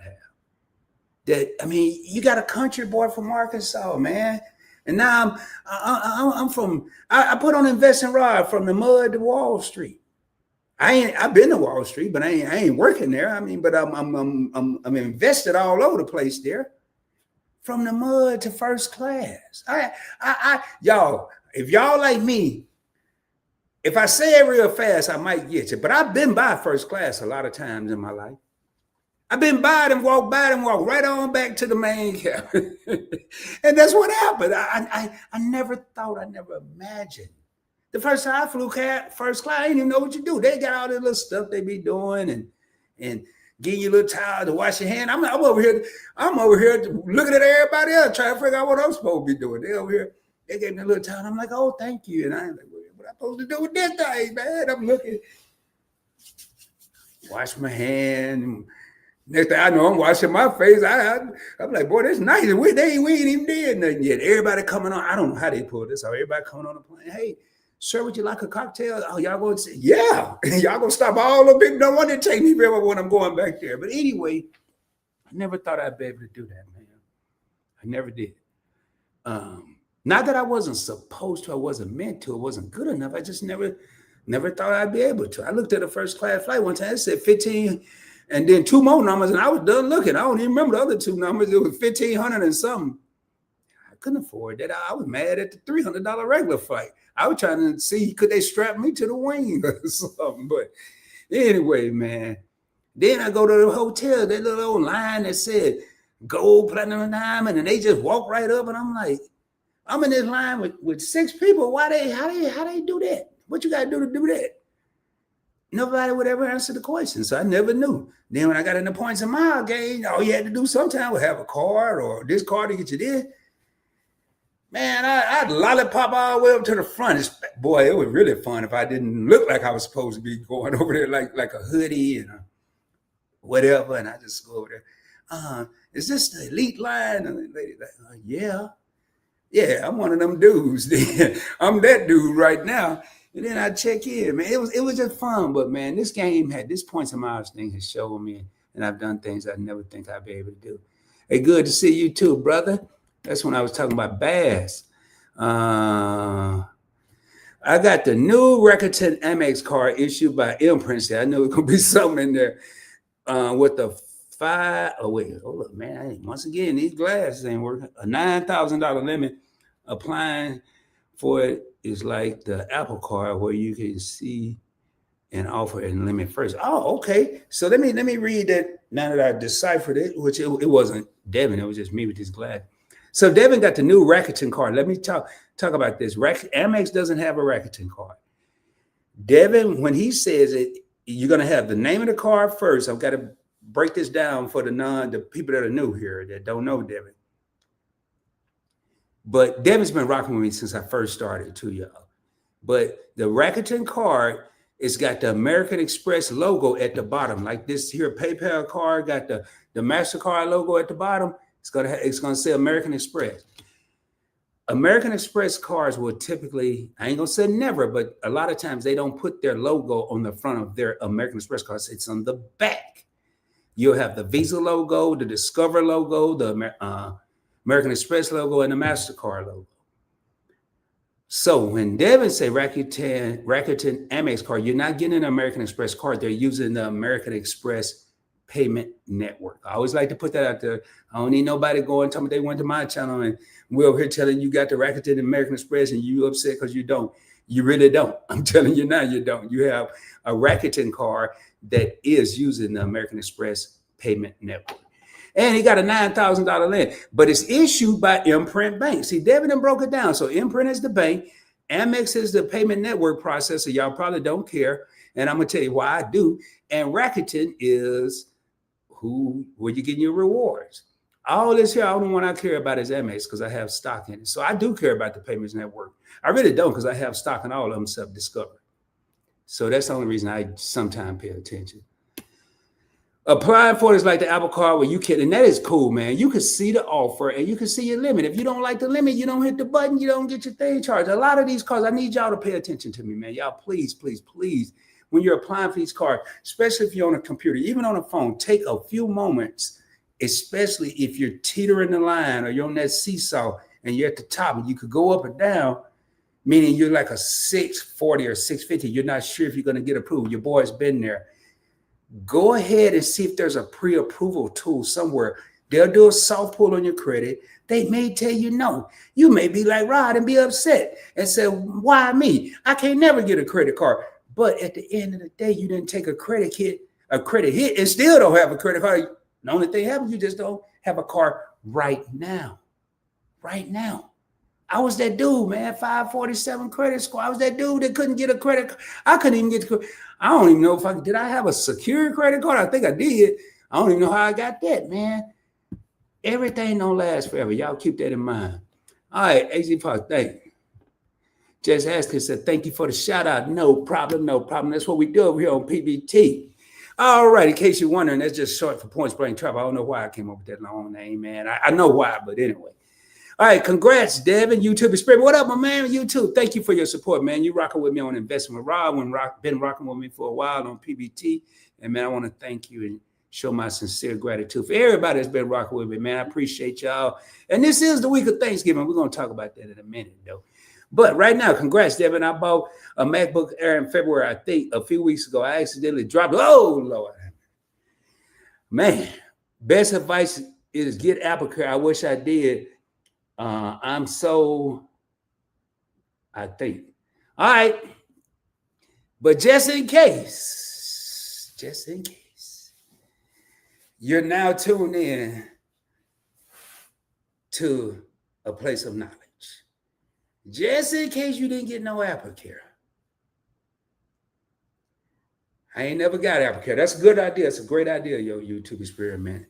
have. You got a country boy from Arkansas, man, and now I put on investing rod from the mud to Wall Street. I've been to Wall Street, but I ain't working there. But I'm invested all over the place there, from the mud to first class. Y'all, if y'all like me. If I say it real fast, I might get you. But I've been by first class a lot of times in my life. I've been by them, walk right on back to the main cabin. And that's what happened. I never thought, I never imagined. The first time I flew first class, I didn't even know what you do. They got all this little stuff they be doing and getting you a little towel to wash your hand. I'm over here looking at everybody else, trying to figure out what I'm supposed to be doing. They over here, they gave me a little towel. I'm like, oh, thank you. And I'm like, what am I supposed to do with this thing, man? I'm looking, wash my hand. Next thing I know, I'm washing my face. I'm like, boy, this nice. We ain't even did nothing yet. Everybody coming on. I don't know how they pulled this out. Everybody coming on the plane. Hey, sir, would you like a cocktail? Oh, y'all going to say, yeah. Y'all going to stop all the big. No one to take me very well when I'm going back there. But anyway, I never thought I'd be able to do that, man. I never did. Not that I wasn't supposed to, I wasn't meant to, it wasn't good enough. I just never thought I'd be able to. I looked at a first class flight one time, it said 15, and then two more numbers, and I was done looking. I don't even remember the other two numbers. It was 1,500 and something. I couldn't afford that. I was mad at the $300 regular flight. I was trying to see, could they strap me to the wing or something? But anyway, man. Then I go to the hotel, that little old line that said gold, platinum, and diamond, and they just walk right up, and I'm like, I'm in this line with six people. How they do that? What you got to do that? Nobody would ever answer the question, so I never knew. Then when I got in the points and mile game, all you had to do sometimes was have a card or this card to get you there. Man, I'd lollipop all the way up to the front. Boy, it was really fun if I didn't look like I was supposed to be going over there like a hoodie and whatever, and I just go over there. Is this the elite line? And the lady like, yeah. Yeah, I'm one of them dudes. I'm that dude right now. And then I check in, man. It was just fun, but man, this game had this points and miles thing has shown me, and I've done things I never think I'd be able to do. Hey, good to see you too, brother. That's when I was talking about bass. I got the new Rakuten Amex card issued by Imprint. I knew it was gonna be something in there with the five. Oh wait, hold up, man! Once again, these glasses ain't working. A $9,000 limit. Applying for it is like the Apple Card, where you can see and offer and limit first. Oh, okay. So let me read that now that I deciphered it, which it wasn't Devin. It was just me with this glass. So Devin got the new Rakuten card. Let me talk about this. Amex doesn't have a Rakuten card. Devin, when he says it, you're gonna have the name of the card first. I've got to break this down for the people that are new here that don't know Devin. But Devin's been rocking with me since I first started too, y'all. But the Rakuten card, it's got the American Express logo at the bottom, like this here PayPal card got the MasterCard logo at the bottom. It's gonna say American Express. American Express cards will typically, I ain't gonna say never, but a lot of times they don't put their logo on the front of their American Express cards. It's on the back. You'll have the Visa logo, the Discover logo, the American Express logo, and the MasterCard logo. So when Devin say Rakuten Amex card, you're not getting an American Express card. They're using the American Express payment network. I always like to put that out there. I don't need nobody going telling me they went to my channel and we're over here telling you got the Rakuten American Express and you upset because you don't. You really don't. I'm telling you now, you don't. You have a Rakuten card that is using the American Express payment network. And he got a $9,000 limit, but it's issued by Imprint Bank. See, Devin broke it down. So Imprint is the bank, Amex is the payment network processor. Y'all probably don't care, and I'm gonna tell you why I do. And Rakuten is where you getting your rewards. All this here, the only one I care about is Amex because I have stock in it. So I do care about the payments network. I really don't because I have stock in all of them except Discover. So that's the only reason I sometimes pay attention. Applying for it is like the Apple Card where you can, and that is cool, man. You can see the offer and you can see your limit. If you don't like the limit, you don't hit the button, you don't get your thing charged. A lot of these cards, I need y'all to pay attention to me, man. Y'all, please, please, please, when you're applying for these cards, especially if you're on a computer, even on a phone, take a few moments, especially if you're teetering the line or you're on that seesaw and you're at the top and you could go up or down, meaning you're like a 640 or 650. You're not sure if you're going to get approved. Your boy's been there. Go ahead and see if there's a pre-approval tool somewhere. They'll do a soft pull on your credit. They may tell you no. You may be like Rod and be upset and say, why me? I can't never get a credit card. But at the end of the day, you didn't take a credit hit, and still don't have a credit card. The only thing happens, you just don't have a card right now. Right now. I was that dude, man, 547 credit score. I was that dude that couldn't get a credit card. I couldn't even get the credit. I don't even know if did I have a secure credit card? I think I did. I don't even know how I got that, man. Everything don't last forever. Y'all keep that in mind. All right, AZ Fox, thank you. Jess Haskins said, thank you for the shout out. No problem, no problem. That's what we do over here on PBT. All right, in case you're wondering, that's just short for Point Blank Travel. I don't know why I came up with that long name, man. I know why, but anyway. All right, congrats, Devin, YouTube Spirit. What up, my man? YouTube, thank you for your support, man. You rocking with me on Investing with Rob. Been rocking with me for a while on PBT. And, man, I want to thank you and show my sincere gratitude for everybody that's been rocking with me, man. I appreciate y'all. And this is the week of Thanksgiving. We're going to talk about that in a minute, though. But right now, congrats, Devin. I bought a MacBook Air in February, I think, a few weeks ago. I accidentally dropped it. Oh, Lord. Man, best advice is get AppleCare. I wish I did. I think. All right. But just in case, you're now tuned in to a place of knowledge. Just in case you didn't get no AppleCare. I ain't never got AppleCare. That's a good idea. It's a great idea, yo, YouTube experiment.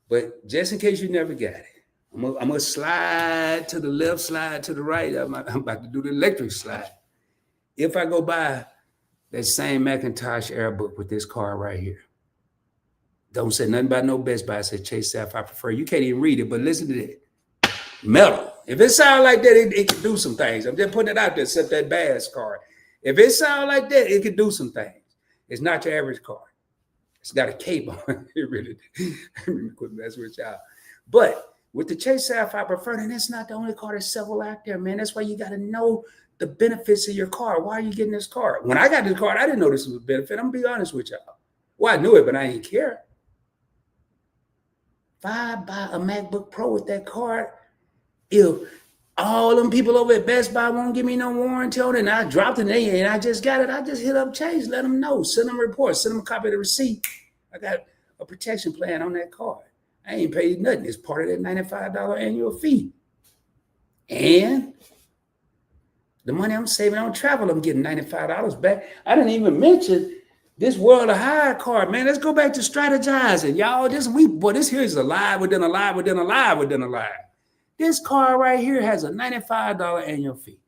But just in case you never got it, I'm gonna slide to the left, slide to the right. I'm about to do the electric slide. If I go buy that same Macintosh Airbook with this card right here, don't say nothing about no Best Buy. I said Chase Sapphire, I prefer. You can't even read it, but listen to it. Metal. If it sounds like that, it can do some things. I'm just putting it out there, except that Bass car. If it sounds like that, it can do some things. It's not your average car. It's got a cape on it. It really quit messing with y'all. But with the Chase Sapphire Preferred, and it's not the only car, there's several out there, man. That's why you got to know the benefits of your car. Why are you getting this car? When I got this car, I didn't know this was a benefit. I'm going to be honest with y'all. Well, I knew it, but I didn't care. If I buy a MacBook Pro with that card, if all them people over at Best Buy won't give me no warranty on it, and I dropped it and I just got it, I just hit up Chase, let them know, send them a report, send them a copy of the receipt. I got a protection plan on that card. I ain't paid nothing. It's part of that $95 annual fee. And the money I'm saving on travel, I'm getting $95 back. I didn't even mention this World of Hire card, man. Let's go back to strategizing. Y'all, this here is a lie within a lie within a lie within a lie. This card right here has a $95 annual fee.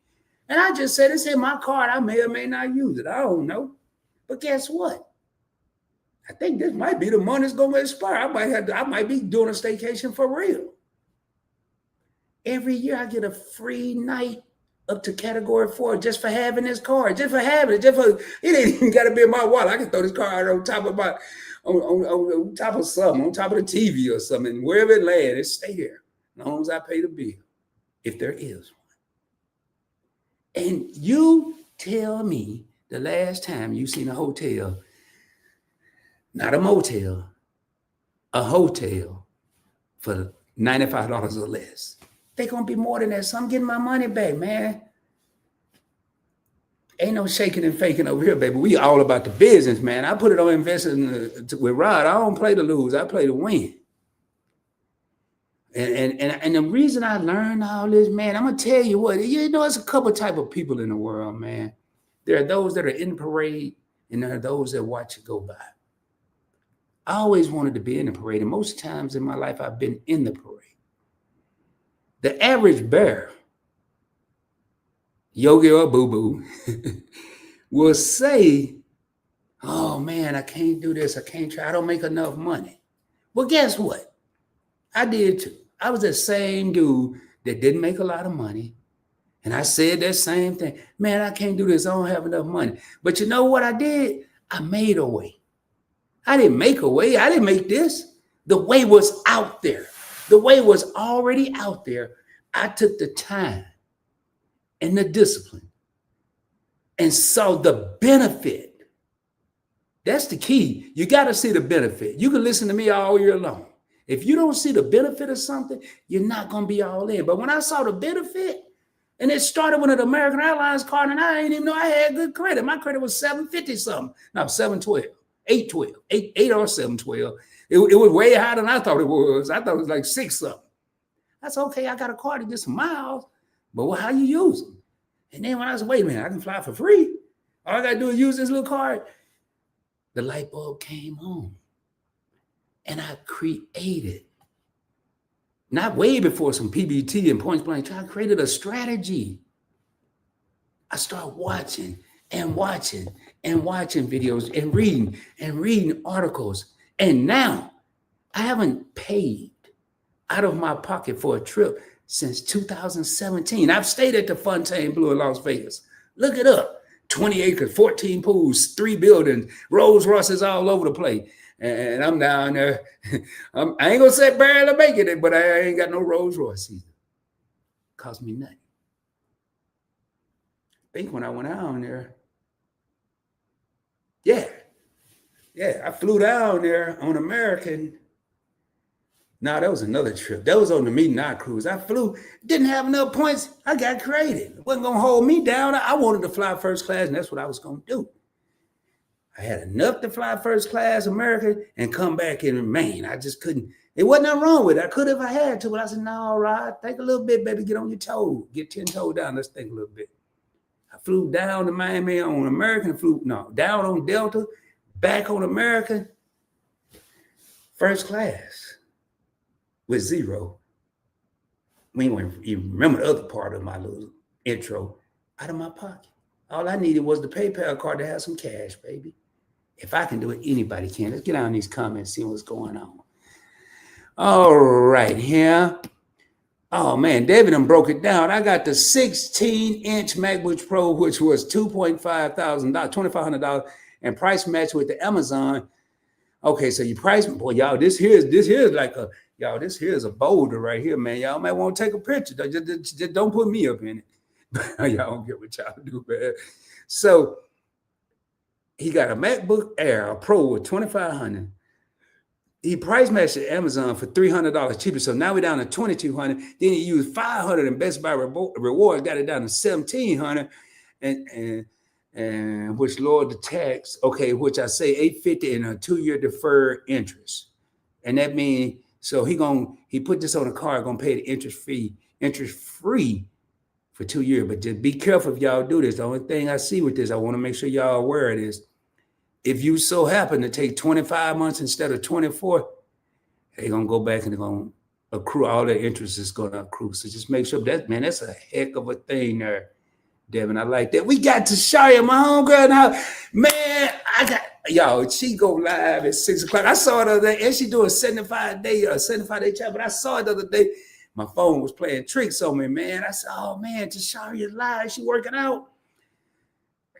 And I just said, it's in my card. I may or may not use it. I don't know. But guess what? I think this might be the month that's going to expire. I might be doing a staycation for real. Every year I get a free night up to category 4 just for having this card, just for having it, it ain't even got to be in my wallet. I can throw this card on top of on top of something, on top of the TV or something, wherever it lands, it stay there as long as I pay the bill, if there is one. And you tell me the last time you seen a hotel, not a motel, a hotel for $95 or less. They're going to be more than that. So I'm getting my money back, man. Ain't no shaking and faking over here, baby. We all about the business, man. I put it on investing with Rod. I don't play to lose. I play to win. And the reason I learned all this, man, I'm going to tell you what. There's a couple type of people in the world, man. There are those that are in the parade, and there are those that watch it go by. I always wanted to be in the parade, and most times in my life, I've been in the parade. The average bear, Yogi or Boo-Boo, will say, oh, man, I can't do this. I can't try. I don't make enough money. Well, guess what? I did too. I was the same dude that didn't make a lot of money. And I said that same thing. Man, I can't do this. I don't have enough money. But you know what I did? I made a way. I didn't make a way. I didn't make this. The way was out there. The way was already out there. I took the time and the discipline and saw the benefit. That's the key. You got to see the benefit. You can listen to me all year long. If you don't see the benefit of something, you're not going to be all in. But when I saw the benefit, and it started with an American Airlines card, and I didn't even know I had good credit. My credit was 750 something. No, 712, 812, 8 or 712. It was way higher than I thought it was. I thought it was like 6 something. That's okay. I got a car to get some miles, but how you use them? And then when I said, wait a minute, I can fly for free. All I got to do is use this little card. The light bulb came on, and I created, not way before some PBT and points blank, I created a strategy. I started watching videos and reading articles. And now I haven't paid out of my pocket for a trip since 2017. I've stayed at the Fontainebleau in Las Vegas. Look it up. 20 acres, 14 pools, 3 buildings, Rolls Royces all over the place. And I'm down there. I ain't going to say barely making it, but I ain't got no Rolls Royce either. Cost me nothing. I think when I went down there, I flew down there on American. No, that was another trip. That was on the Meeting Eye cruise. I flew, didn't have enough points. I got creative. It wasn't going to hold me down. I wanted to fly first class, and that's what I was going to do. I had enough to fly first class American and come back in Maine. I just couldn't. It wasn't nothing wrong with it. I could if I had to, but I said, no, Rod, think a little bit, baby. Get on your toe. Get 10 toes down. Let's think a little bit. I flew down to Miami on American, down on Delta, back on American, first class with zero. We ain't even remember the other part of my little intro out of my pocket. All I needed was the PayPal card to have some cash, baby. If I can do it, anybody can. Let's get down in these comments, see what's going on. All right, here. Oh man, David done broke it down. I got the 16-inch MacBook Pro, which was $2,500, $2,500, and price match with the Amazon. Okay, so you price, boy, y'all, this here's like a, y'all, this here's a boulder right here, man. Y'all might want to take a picture. Just don't put me up in it. Y'all don't get what y'all do, man. So he got a MacBook Air, a Pro with $2,500. He price matched at Amazon for $300 cheaper. So now we're down to $2,200. Then he used $500 in Best Buy rewards, got it down to $1,700, and which lowered the tax. Okay, which I say $850 in a 2-year deferred interest, and that means so he put this on a card, gonna pay the interest free for 2 years. But just be careful if y'all do this. The only thing I see with this, I want to make sure y'all aware of this. If you so happen to take 25 months instead of 24, they're going to go back and they're going to accrue. All the interest is going to accrue. So just make sure that, man, that's a heck of a thing there, Devin. I like that. We got Tasharia, my homegirl now. Man, y'all, she go live at 6 o'clock. I saw it the other day, and she doing 75-day chat, but I saw it the other day. My phone was playing tricks on me, man. I said, oh, man, Tasharia's live. She working out.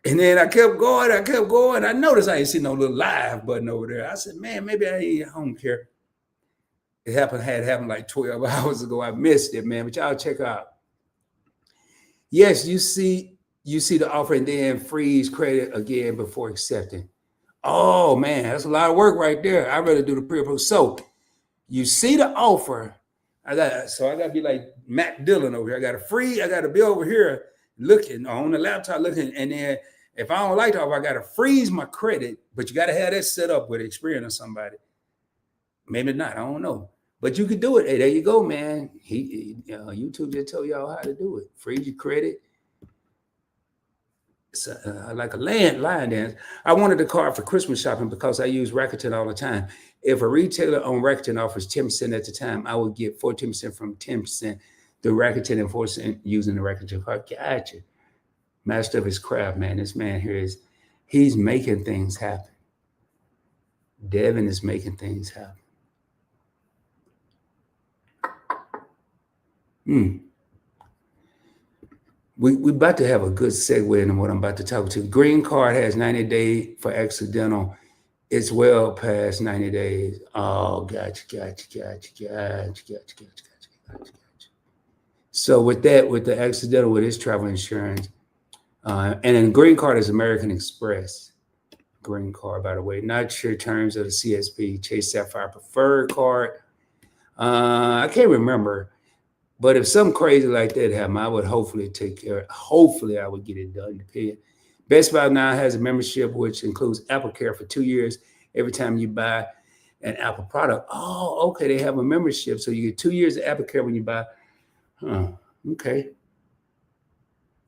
And then I kept going. I noticed I ain't see no little live button over there. I said, man, maybe I ain't home care. It had happened like 12 hours ago. I missed it, man. But y'all check out. Yes, you see the offer and then freeze credit again before accepting. Oh man, that's a lot of work right there. I'd rather do the pre-approval. So you see the offer. I got to be like Matt Dillon over here. I got to be over here looking on the laptop looking, and then if I don't like the offer, I got to freeze my credit. But you got to have that set up with Experian or somebody. Maybe not. I don't know. But you could do it. Hey, there you go, man. YouTube just told y'all how to do it. Freeze your credit. It's like a line dance. I wanted the card for Christmas shopping because I use Rakuten all the time. If a retailer on Rakuten offers 10% at the time, I would get 14% from 10% through Rakuten and 4% using the Rakuten card. Gotcha. Master of his craft, man. This man here he's making things happen. Devin is making things happen. We about to have a good segue into what I'm about to talk to. Green card has 90 days for accidental. It's well past 90 days. Oh, gotcha. So with the accidental, with his travel insurance, and then green card is American Express. Green card, by the way. Not sure terms of the CSP, Chase Sapphire Preferred card. I can't remember. But if something crazy like that happened, I would hopefully take care of it. Hopefully, I would get it done. Best Buy now has a membership, which includes Apple Care for 2 years every time you buy an Apple product. Oh, okay. They have a membership. So you get 2 years of Apple Care when you buy. Okay.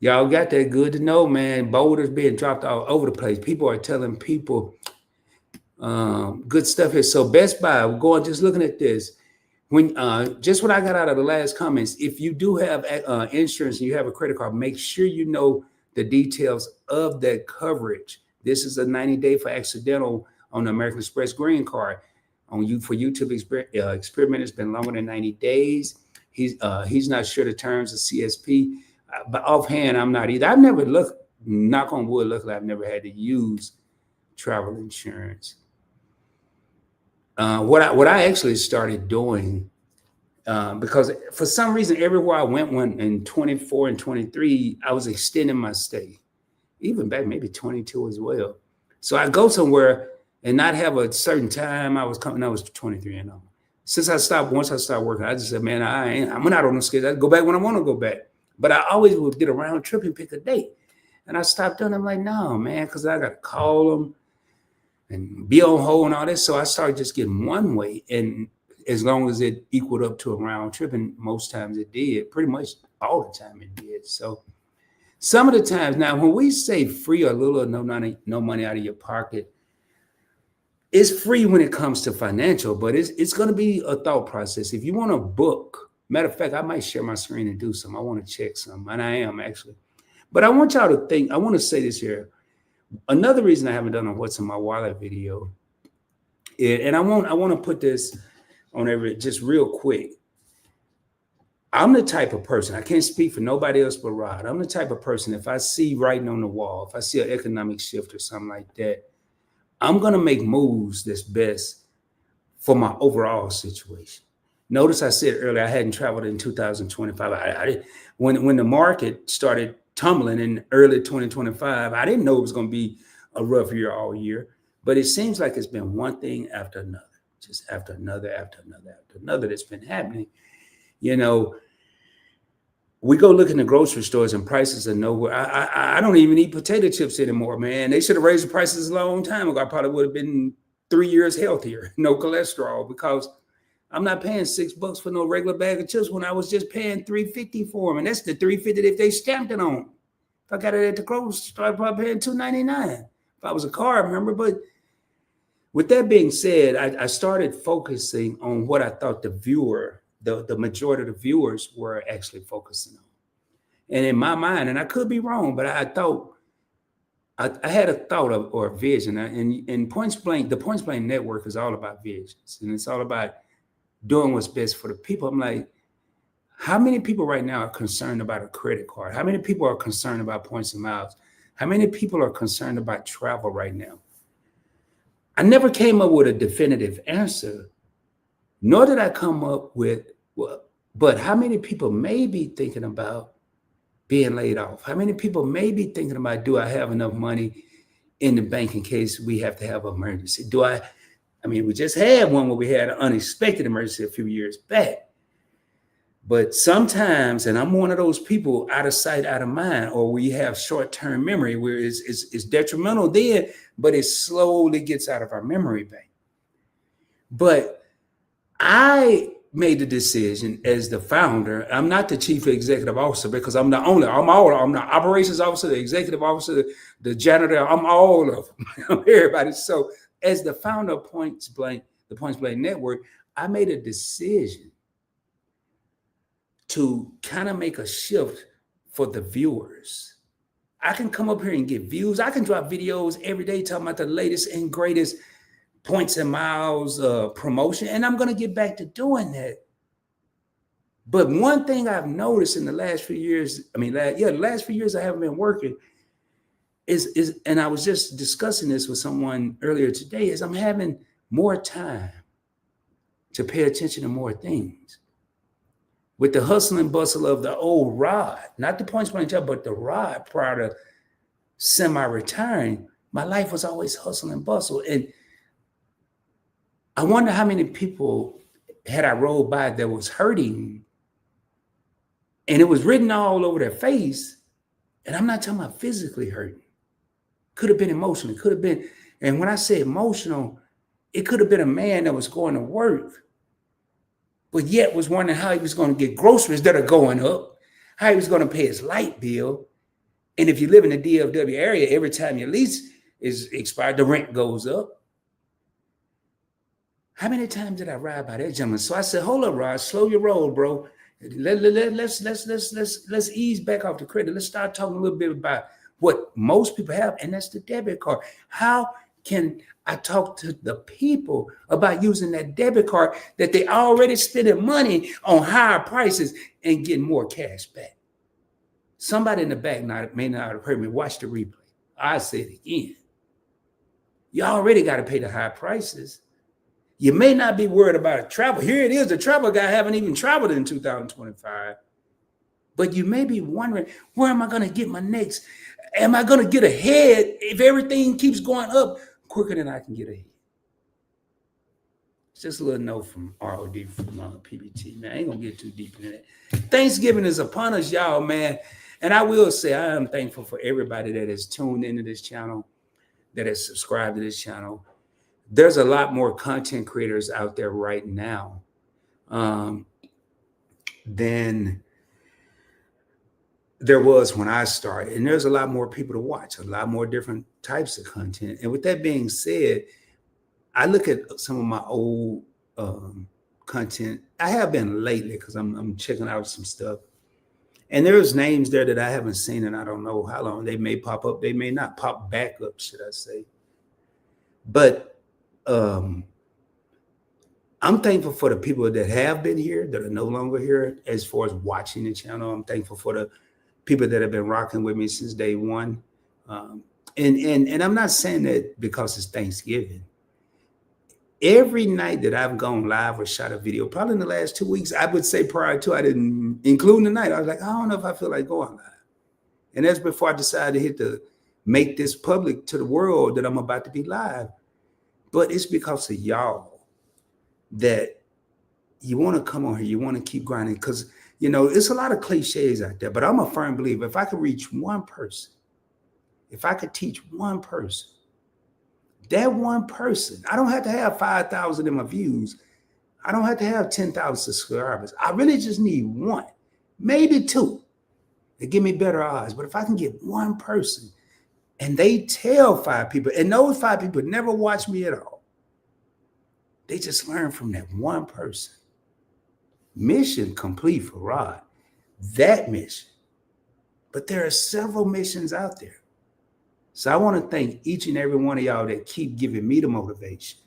Y'all got that. Good to know, man. Boulders being dropped all over the place. People are telling people good stuff here. So Best Buy, just looking at this. When just what I got out of the last comments, if you do have insurance and you have a credit card, make sure you know the details of that coverage. This is a 90-day for accidental on the American Express green card. For YouTube experiment, it's been longer than 90 days. He's not sure the terms of CSP, but offhand, I'm not either. I've never looked. Knock on wood, luckily, I've never had to use travel insurance. What I actually started doing, because for some reason, everywhere I went in 24 and 23, I was extending my stay, even back maybe 22 as well. So I go somewhere and not have a certain time I was 23 and all. Once I stopped working, I just said, man, I'm not on the schedule. I go back when I want to go back. But I always would get a round trip and pick a date. And I stopped doing it. I'm like, no, man, because I got to call them and be on hold and all this. So I started just getting one way. And as long as it equaled up to a round trip, and most times it did, pretty much all the time it did. So some of the times now, when we say free or little or no money out of your pocket, it's free when it comes to financial, but it's going to be a thought process. If you want to book, matter of fact, I might share my screen and do some. I want to check some, and I am actually. But I want y'all to think, I want to say this here. Another reason I haven't done a What's in My Wallet video, and I want to put this on just real quick. I'm the type of person, I can't speak for nobody else but Rod. I'm the type of person, if I see writing on the wall, if I see an economic shift or something like that, I'm going to make moves that's best for my overall situation. Notice I said earlier I hadn't traveled in 2025. When the market started tumbling in early 2025, I didn't know it was going to be a rough year all year, but it seems like it's been one thing after another, just after another, after another, after another that's been happening. You know, we go look in the grocery stores and prices are nowhere. I don't even eat potato chips anymore, man. They should have raised the prices a long time ago. I probably would have been 3 years healthier, no cholesterol, because I'm not paying $6 for no regular bag of chips when I was just paying $3.50 for them. And that's the $3.50 if they stamped it on. If I got it at the grocery store, I'd probably paying $2.99. If I was a car, remember? But with that being said, I started focusing on what I thought the viewer, the majority of the viewers were actually focusing on. And in my mind, and I could be wrong, but I thought, I had a thought of, or a vision. And Points Blank, the Points Blank network is all about visions. And it's all about doing what's best for the people. I'm like, how many people right now are concerned about a credit card? How many people are concerned about points and miles? How many people are concerned about travel right now? I never came up with a definitive answer, nor did I come up with, well, but how many people may be thinking about being laid off? How many people may be thinking about, do I have enough money in the bank in case we have to have an emergency? I mean, we just had one where we had an unexpected emergency a few years back. But sometimes, and I'm one of those people, out of sight, out of mind, or we have short-term memory where it's detrimental then, but it slowly gets out of our memory bank. But I made the decision as the founder. I'm not the chief executive officer because I'm the operations officer, the executive officer, the janitor. I'm all of them. I'm everybody. So as the founder of Points Blank, the Points Blank Network, I made a decision to kind of make a shift for the viewers. I can come up here and get views. I can drop videos every day talking about the latest and greatest points and miles promotion, and I'm going to get back to doing that. But one thing I've noticed in the last few years, the last few years I haven't been working, is and I was just discussing this with someone earlier today, is I'm having more time to pay attention to more things. With the hustle and bustle of the old Rod, not the Points Blank job, but the Rod prior to semi-retiring, my life was always hustle and bustle. And I wonder how many people had I rolled by that was hurting, and it was written all over their face. And I'm not talking about physically hurting. Could have been emotional. It could have been, and when I say emotional, it could have been a man that was going to work, but yet was wondering how he was going to get groceries that are going up, how he was going to pay his light bill. And if you live in the DFW area, every time your lease is expired, the rent goes up. How many times did I ride by that gentleman? So I said, hold up, Rod, slow your roll, bro. Let's ease back off the credit. Let's start talking a little bit about what most people have, and that's the debit card. How can I talk to the people about using that debit card that they already spending money on higher prices and getting more cash back? Somebody in the back may not have heard me. Watch the replay. I say it again. You already got to pay the high prices. You may not be worried about travel. Here it is. The travel guy haven't even traveled in 2025. But you may be wondering, where am I going to get my next? Am I going to get ahead if everything keeps going up quicker than I can get ahead? It's just a little note from ROD from PBT, man. I ain't going to get too deep into that. Thanksgiving is upon us, y'all, man. And I will say I am thankful for everybody that has tuned into this channel, that has subscribed to this channel. There's a lot more content creators out there right now than there was when I started. And there's a lot more people to watch, a lot more different types of content. And with that being said, I look at some of my old content. I have been lately because I'm checking out some stuff. And there's names there that I haven't seen and I don't know how long. They may pop up. They may not pop back up, should I say. But I'm I'm thankful for the people that have been here, that are no longer here as far as watching the channel. I'm thankful for the people that have been rocking with me since day one. Um, and I'm not saying that because it's Thanksgiving. Every night that I've gone live or shot a video, probably in the last 2 weeks, I would say prior to, I didn't, including the night, I was like, I don't know if I feel like going live. And that's before I decided to make this public to the world that I'm about to be live. But it's because of y'all that you want to come on here, you want to keep grinding, because it's a lot of cliches out there, but I'm a firm believer. If I could reach one person, if I could teach one person, that one person, I don't have to have 5,000 in my views. I don't have to have 10,000 subscribers. I really just need one, maybe two, to give me better odds. But if I can get one person and they tell 5 people, and those 5 people never watch me at all, they just learn from that one person. Mission complete for Rod. That mission. But there are several missions out there. So I want to thank each and every one of y'all that keep giving me the motivation.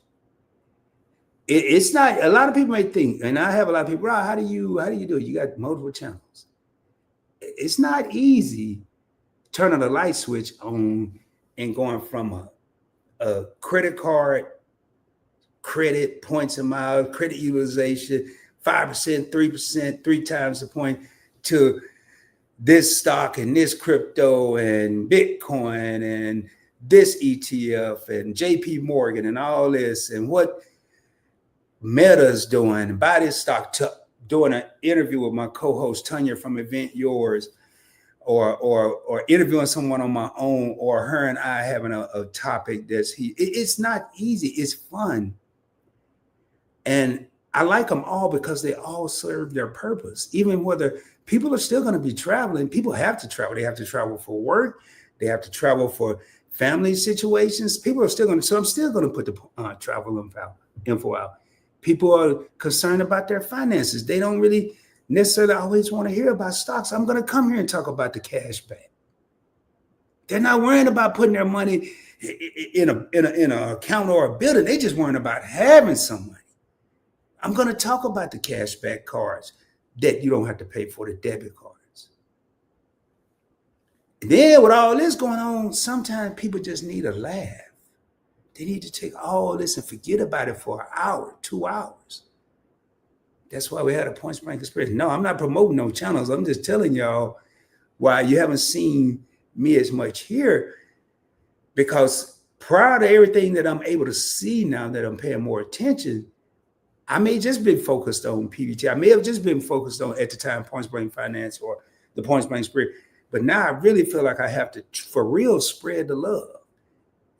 It's not, a lot of people may think, and I have a lot of people, Rod, how do you do it? You got multiple channels. It's not easy turning a light switch on and going from a credit card, credit points a mile, credit utilization, 5%, 3%, 3 times the point, to this stock and this crypto and Bitcoin and this ETF and JP Morgan and all this, and what Meta's doing, and buy this stock, doing an interview with my co-host Tanya from Event Yours, or interviewing someone on my own, or her and I having a topic it's not easy. It's fun. And I like them all because they all serve their purpose. Even whether people are still going to be traveling, people have to travel. They have to travel for work. They have to travel for family situations. People are still going to, so I'm still going to put the travel info out. People are concerned about their finances. They don't really necessarily always want to hear about stocks. I'm going to come here and talk about the cash back. They're not worrying about putting their money in an account or a building. They just worrying about having some money. I'm going to talk about the cashback cards that you don't have to pay for, the debit cards. And then with all this going on, sometimes people just need a laugh. They need to take all this and forget about it for an hour, 2 hours. That's why we had a Point Blank Experience. No, I'm not promoting no channels. I'm just telling y'all why you haven't seen me as much here, because prior to everything that I'm able to see now that I'm paying more attention, I may just been focused on PBT. I may have just been focused on, at the time, Point Blank Finance or the Point Blank Spirit. But now I really feel like I have to, for real, spread the love.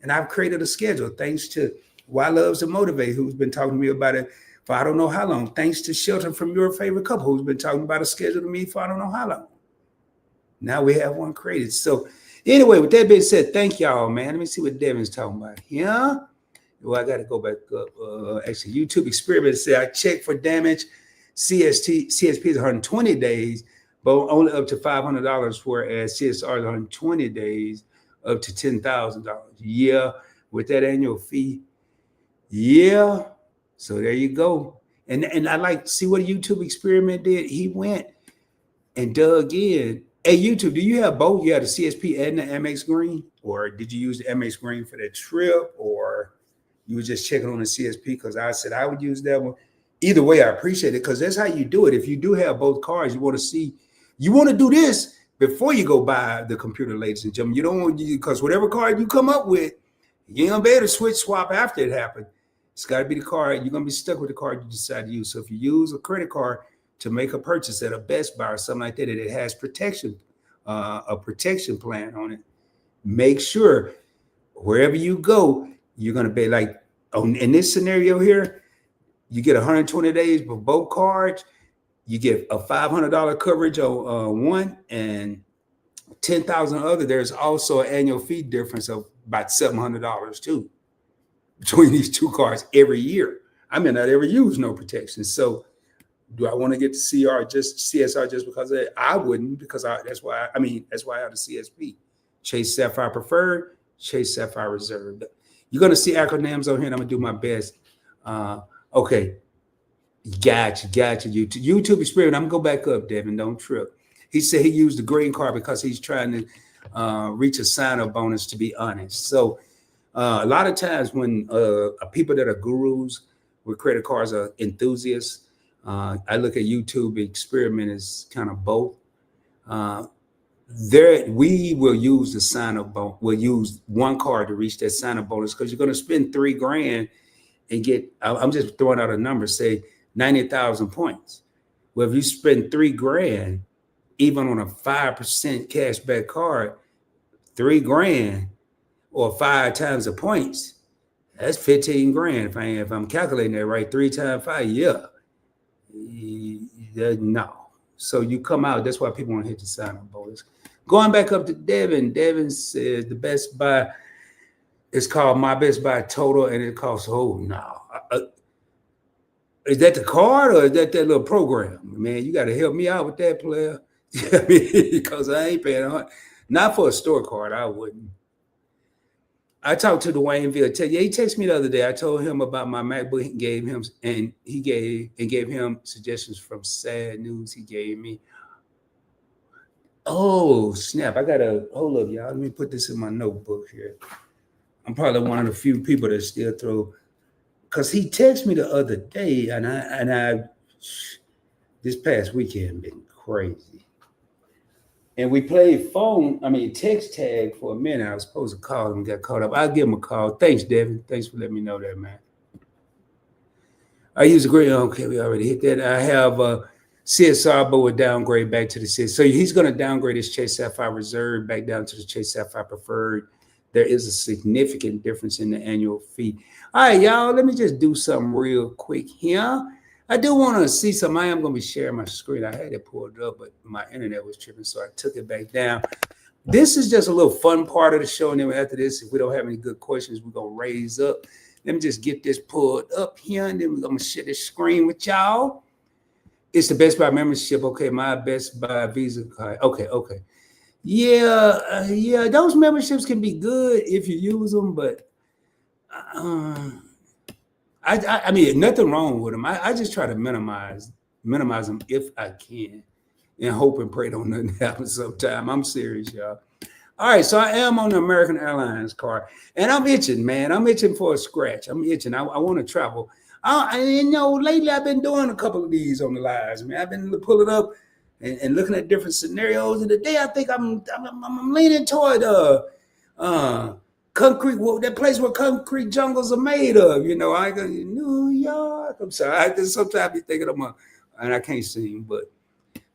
And I've created a schedule, thanks to Why Loves to Motivate, who's been talking to me about it for I don't know how long. Thanks to Shelton from Your Favorite Couple, who's been talking about a schedule to me for I don't know how long. Now we have one created. So anyway, with that being said, thank y'all, man. Let me see what Devin's talking about here. Well, I got to go back up. Actually, YouTube Experiment said I checked for damage. CSP is 120 days, but only up to $500, whereas CSR is 120 days, up to $10,000. Yeah, with that annual fee. Yeah. So there you go. And I like to see what YouTube Experiment did. He went and dug in. Hey, YouTube, do you have both? You have the CSP and the MX Green? Or did you use the MX Green for that trip? Or you were just checking on the CSP? Because I said I would use that one. Either way, I appreciate it, because that's how you do it. If you do have both cards, you want to see, you want to do this before you go buy the computer, ladies and gentlemen. You don't want to, because whatever card you come up with, you ain't gonna be able to swap after it happened. It's got to be the card. You're gonna be stuck with the card you decide to use. So if you use a credit card to make a purchase at a Best Buy or something like that, and it has protection, a protection plan on it, make sure wherever you go, you're gonna be like, in this scenario here, you get 120 days for both cards. You get a $500 coverage on one and 10,000 other. There's also an annual fee difference of about $700 too between these two cards every year. I may not ever use no protection. So do I want to get the CSR just because of it? I wouldn't, because that's why I have the CSP. Chase Sapphire Preferred, Chase Sapphire Reserve. You're going to see acronyms on here, and I'm going to do my best. Okay. Gotcha. YouTube experiment. I'm gonna go back up, Devin. Don't trip. He said he used the green card because he's trying to reach a sign-up bonus. To be honest, so a lot of times when people that are gurus with credit cards are enthusiasts, I look at YouTube experiment as kind of both. Uh, there, we will use the sign-up bonus. We'll use one card to reach that sign-up bonus because you're going to spend $3,000 and get. I'm just throwing out a number. Say 90,000 points. Well, if you spend $3,000, even on a 5% cashback card, $3,000 or 5 times the points, that's 15,000. If I'm calculating that right, 3 times 5, yeah. No. So you come out. That's why people want to hit the sign up bonus. Going back up to Devin. Devin says the Best Buy is called My Best Buy Total, and it costs. Oh no. Is that the card or is that little program? Man, you got to help me out with that, player. Because I ain't paying. Not for a store card, I wouldn't. I talked to Dwayne Ville. He texted me the other day. I told him about my MacBook. He gave him suggestions from Sad News. He gave me. Oh snap! I gotta hold up, y'all. Let me put this in my notebook here. I'm probably one of the few people that still throw. Because he texted me the other day, and I this past weekend been crazy. And we played text tag for a minute. I was supposed to call him, got caught up. I'll give him a call. Thanks, Devin. Thanks for letting me know that, man. I use a great. Okay, we already hit that. I have CSR, but will downgrade back to the CSR. So he's going to downgrade his Chase Sapphire Reserve back down to the Chase Sapphire Preferred. There is a significant difference in the annual fee. All right, y'all, let me just do something real quick here. I do want to see some. I am going to be sharing my screen. I had it pulled up, but my internet was tripping, so I took it back down. This is just a little fun part of the show, and then after this, if we don't have any good questions, we're going to raise up. Let me just get this pulled up here, and then we're going to share this screen with y'all. It's the Best Buy membership. Okay, my Best Buy Visa card. Okay. Yeah, those memberships can be good if you use them, but I mean, nothing wrong with them. I just try to minimize them if I can, and hope and pray don't nothing happen sometime. I'm serious, y'all. All right, so I am on the American Airlines card, and I'm itching, man. I'm itching for a scratch. I'm itching. I want to travel. Lately I've been doing a couple of these on the lives, man. I've been pulling up and looking at different scenarios. And today I think I'm leaning toward concrete, that place where concrete jungles are made of. I go New York. I'm sorry. I just sometimes be thinking and I can't sing, but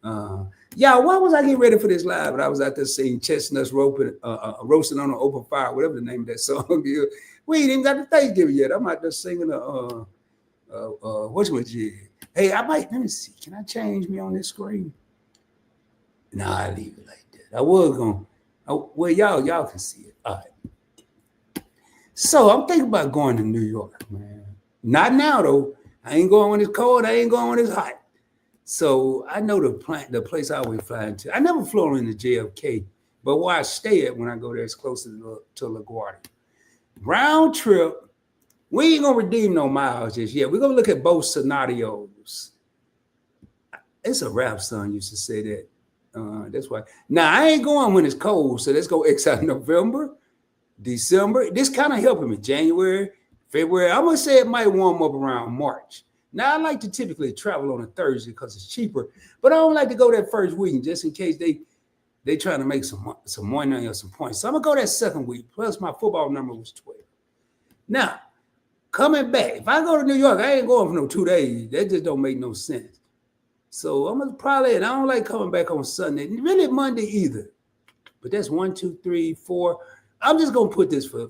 why was I getting ready for this live? But I was out there singing Chestnuts Roasting on an Open Fire, whatever the name of that song is. We ain't even got to Thanksgiving yet. I'm out there singing Hey, let me see. Can I change me on this screen? No, I leave it like that. I was going. Well, y'all can see it. All right. So I'm thinking about going to New York, man. Not now though. I ain't going when it's cold. I ain't going when it's hot. So I know the place I always fly into. I never flew into JFK, but where I stay at when I go there is closer to LaGuardia. Round trip. We ain't gonna redeem no miles just yet. We're gonna look at both scenarios. It's a rap song used to say that. That's why. Now I ain't going when it's cold, so let's go X out November, December. This kind of helping me. January, February. I'm gonna say it might warm up around March. Now I like to typically travel on a Thursday because it's cheaper, but I don't like to go that first week just in case they trying to make some money or some points. So I'm gonna go that second week. Plus my football number was 12. Now coming back, if I go to New York, I ain't going for no 2 days. That just don't make no sense. So I'm gonna probably, and I don't like coming back on Sunday, really Monday either. But that's 1, 2, 3, 4. I'm just gonna put this for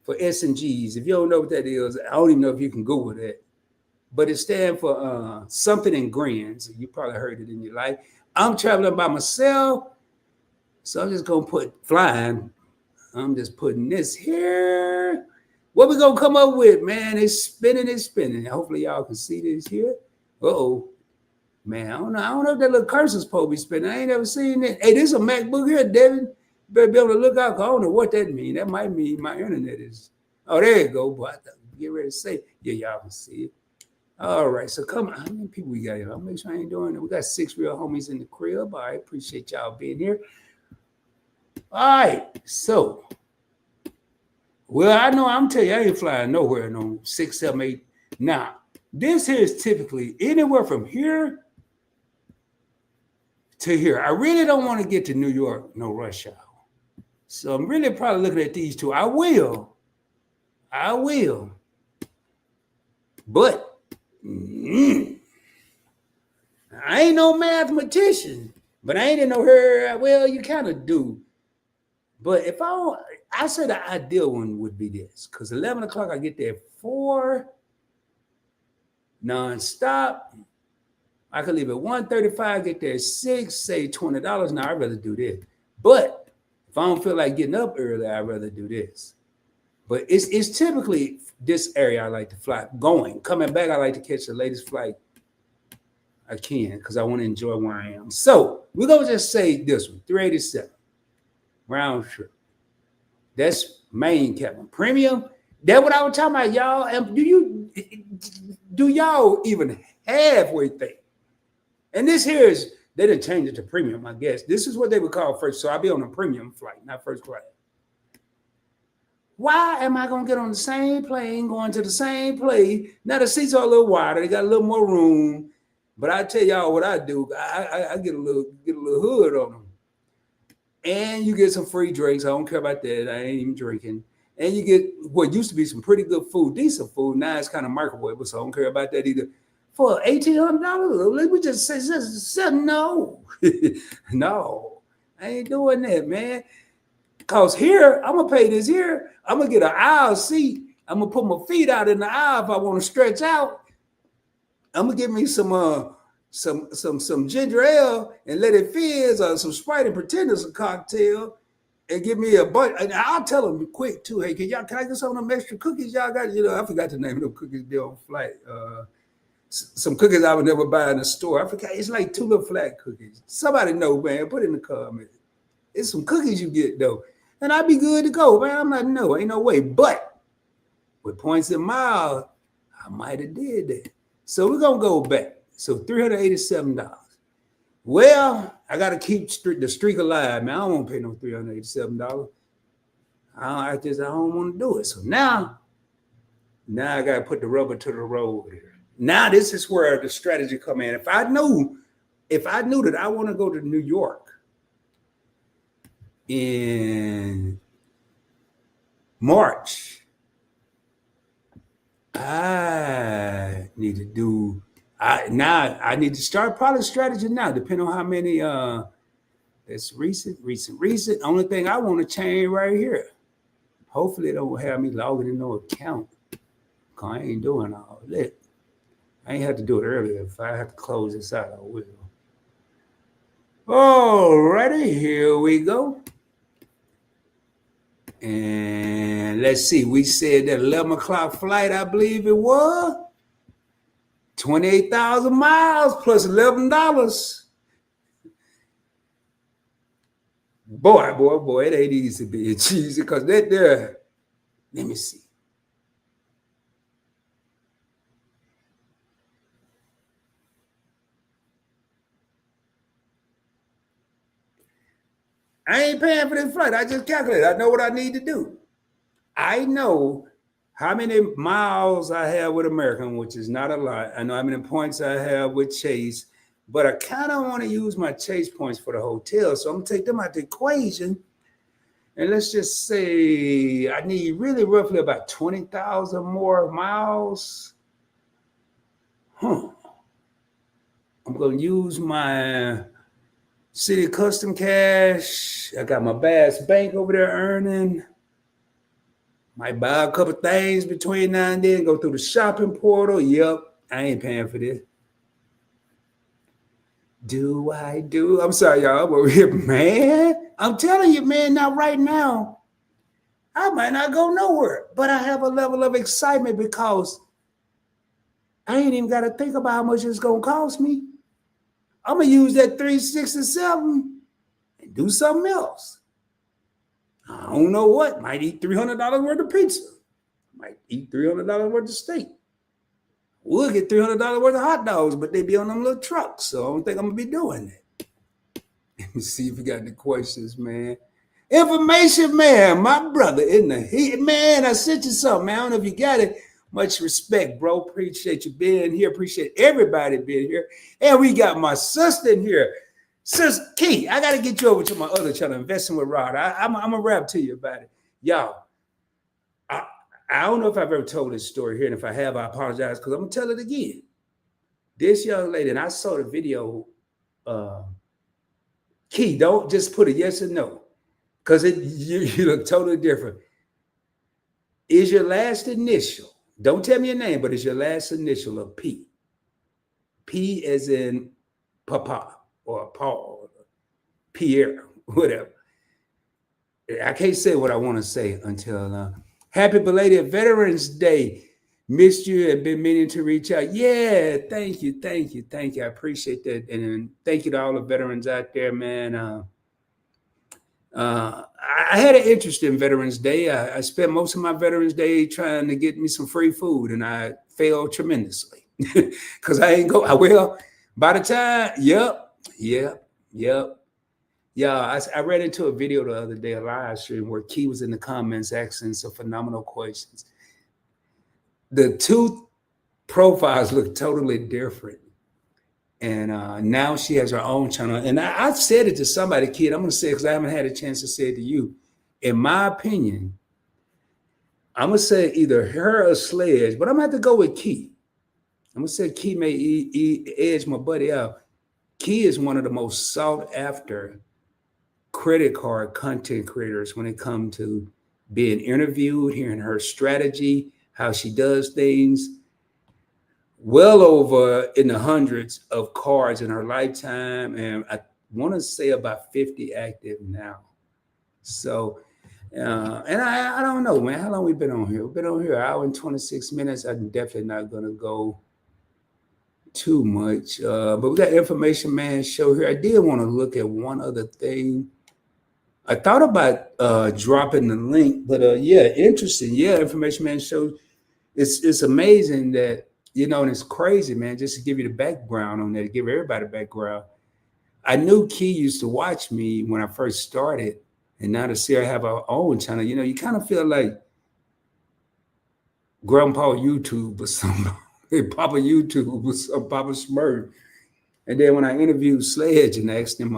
S&Gs. If you don't know what that is, I don't even know if you can Google that. But it stands for something in grins. You probably heard it in your life. I'm traveling by myself, so I'm just gonna put flying. I'm just putting this here. What we gonna come up with, man? It's spinning. Hopefully y'all can see this here. Uh-oh. Man, I don't know if that little cursor's supposed to be spinning. I ain't never seen that. Hey, this is a MacBook here, Devin. Better be able to look out. I don't know what that means. That might mean my internet is. Oh, there you go. But I get ready to say, yeah, y'all can see it. All right, so come on. How many people we got here? I'll make sure I ain't doing it. We got 6 real homies in the crib. All right, appreciate y'all being here. All right, so, well, I know I'm telling you, I ain't flying nowhere no 6, 7, 8. Now, this here is typically anywhere from here to here. I really don't want to get to New York, no rush hour. So I'm really probably looking at these two. I will. But I ain't no mathematician, but I ain't in no hurry. Well, you kind of do. But if I say the ideal one would be this, because 11 o'clock I get there at 4, nonstop. I could leave at 1:35, get there at 6, say $20. Now I'd rather do this. But if I don't feel like getting up early, I'd rather do this. But it's typically this area I like to fly. Going, coming back, I like to catch the latest flight I can because I want to enjoy where I am. So we're gonna just say this one, 387 round trip. That's main cabin. Premium. That's what I was talking about, y'all. And do y'all even halfway think? And this here is they didn't change it to premium, I guess. This is what they would call first. So I'll be on a premium flight, not first class. Why am I gonna get on the same plane, going to the same place? Now the seats are a little wider, they got a little more room. But I tell y'all what I do. I get a little hood on them. And you get some free drinks. I don't care about that. I ain't even drinking. And you get what used to be some pretty good food, decent food. Now it's kind of microwavable, so I don't care about that either. For $1,800, let me just say no. No, I ain't doing that, man. Because here, I'm going to pay this here. I'm going to get an aisle seat. I'm going to put my feet out in the aisle if I want to stretch out. I'm going to get me some ginger ale and let it fizz, or some Sprite and pretend it's a cocktail, and give me a bunch. And I'll tell them quick too. Hey, can I get some of them extra cookies y'all got? I forgot the name of them cookies there on flight. Some cookies I would never buy in the store. I forgot. It's like 2 little flat cookies. Somebody know, man. Put it in the comment. It's some cookies you get though, and I'd be good to go, man. I'm like, no, ain't no way. But with points and miles, I might have did that. So we're gonna go back. So $387. Well, I got to keep the streak alive, man. I don't want to pay no $387. I don't want to do it. So now I got to put the rubber to the road here. Now this is where the strategy come in. If I knew that I want to go to New York in March, I need to start probably strategy now, depending on how many it's recent. Only thing I want to change right here. Hopefully they don't have me logging in no account. Cause I ain't doing all that. I ain't have to do it earlier. If I have to close this out, I will. Alrighty, here we go. And let's see, we said that 11 o'clock flight, I believe it was 28,000 miles plus $11. Boy, it ain't easy being cheesy because that there, let me see. I ain't paying for this flight. I just calculated. I know what I need to do. I know how many miles I have with American, which is not a lot. I know how many points I have with Chase, but I kind of want to use my Chase points for the hotel. So I'm going to take them out the equation. And let's just say I need really roughly about 20,000 more miles. I'm going to use my City Custom Cash. I got my Bass Bank over there earning. Might buy a couple things between now and then. Go through the shopping portal. Yep, I ain't paying for this. Do I do? I'm sorry, y'all. I'm over here, man. I'm telling you, man, now right now, I might not go nowhere. But I have a level of excitement because I ain't even got to think about how much it's going to cost me. I'm going to use that 367 and do something else. I don't know what. Might eat $300 worth of pizza. Might eat $300 worth of steak. we'll get $300 worth of hot dogs, but they be on them little trucks. So I don't think I'm gonna be doing that. Let me see if we got any questions, man. Information, man, my brother in the heat, man. I sent you something, man. I don't know if you got it. Much respect, bro. Appreciate you being here. Appreciate everybody being here. And we got my sister in here. Sis Key, I got to get you over to my other channel, Investing with Rod. I'm going to rap to you about it. Y'all, I don't know if I've ever told this story here. And if I have, I apologize because I'm going to tell it again. This young lady, and I saw the video. Key, don't just put a yes or no because you look totally different. Is your last initial, don't tell me your name, but is your last initial of P? P as in Papa or Paul, or Pierre, whatever. I can't say what I want to say until happy belated Veterans Day. Missed you and been meaning to reach out. Yeah, thank you. I appreciate that. And thank you to all the veterans out there, man. I had an interest in Veterans Day. I spent most of my Veterans Day trying to get me some free food, and I failed tremendously because I ain't go. Well, by the time, yep. Yeah, I read into a video the other day, a live stream, where Key was in the comments asking some phenomenal questions. The two profiles look totally different. And now she has her own channel. And I've said it to somebody, Kid. I'm going to say it because I haven't had a chance to say it to you. In my opinion, I'm going to say either her or Sledge, but I'm going to have to go with Key. I'm going to say Key may edge my buddy out. Key is one of the most sought after credit card content creators when it comes to being interviewed, hearing her strategy, how she does things. Well over in the hundreds of cards in her lifetime. And I want to say about 50 active now. So, and I don't know, man, how long we been on here? We've been on here an hour and 26 minutes. I'm definitely not going to go too much. But we got Information Man show here. I did want to look at one other thing. I thought about dropping the link, but yeah, interesting. Yeah, Information Man show. It's amazing that, you know, and it's crazy, man, just to give you the background on that, give everybody background. I knew Key used to watch me when I first started, and now to see her have her own channel, you know, you kind of feel like Grandpa YouTube or something, Papa YouTube or some Papa Smurf. And then when I interviewed Sledge and asked him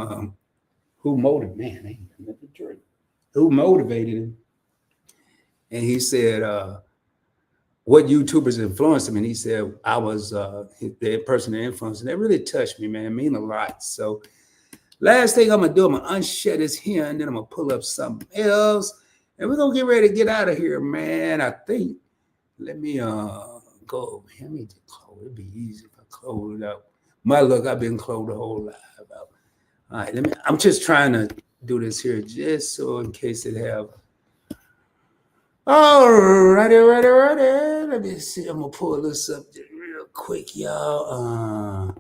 who motivated him, and he said, what YouTubers influenced him, and he said I was the person that influenced, and that really touched me, man. It mean a lot. So last thing I'm gonna do, I'm gonna unshare this here, and then I'm gonna pull up something else, and we're gonna get ready to get out of here, man. I think. Let me go over here. Let me just close. It'd be easy if I close it out. My luck, I've been closed the whole life out. All right, I'm just trying to do this here just so in case it have. All righty. Let me see. I'm gonna pull this up real quick, y'all.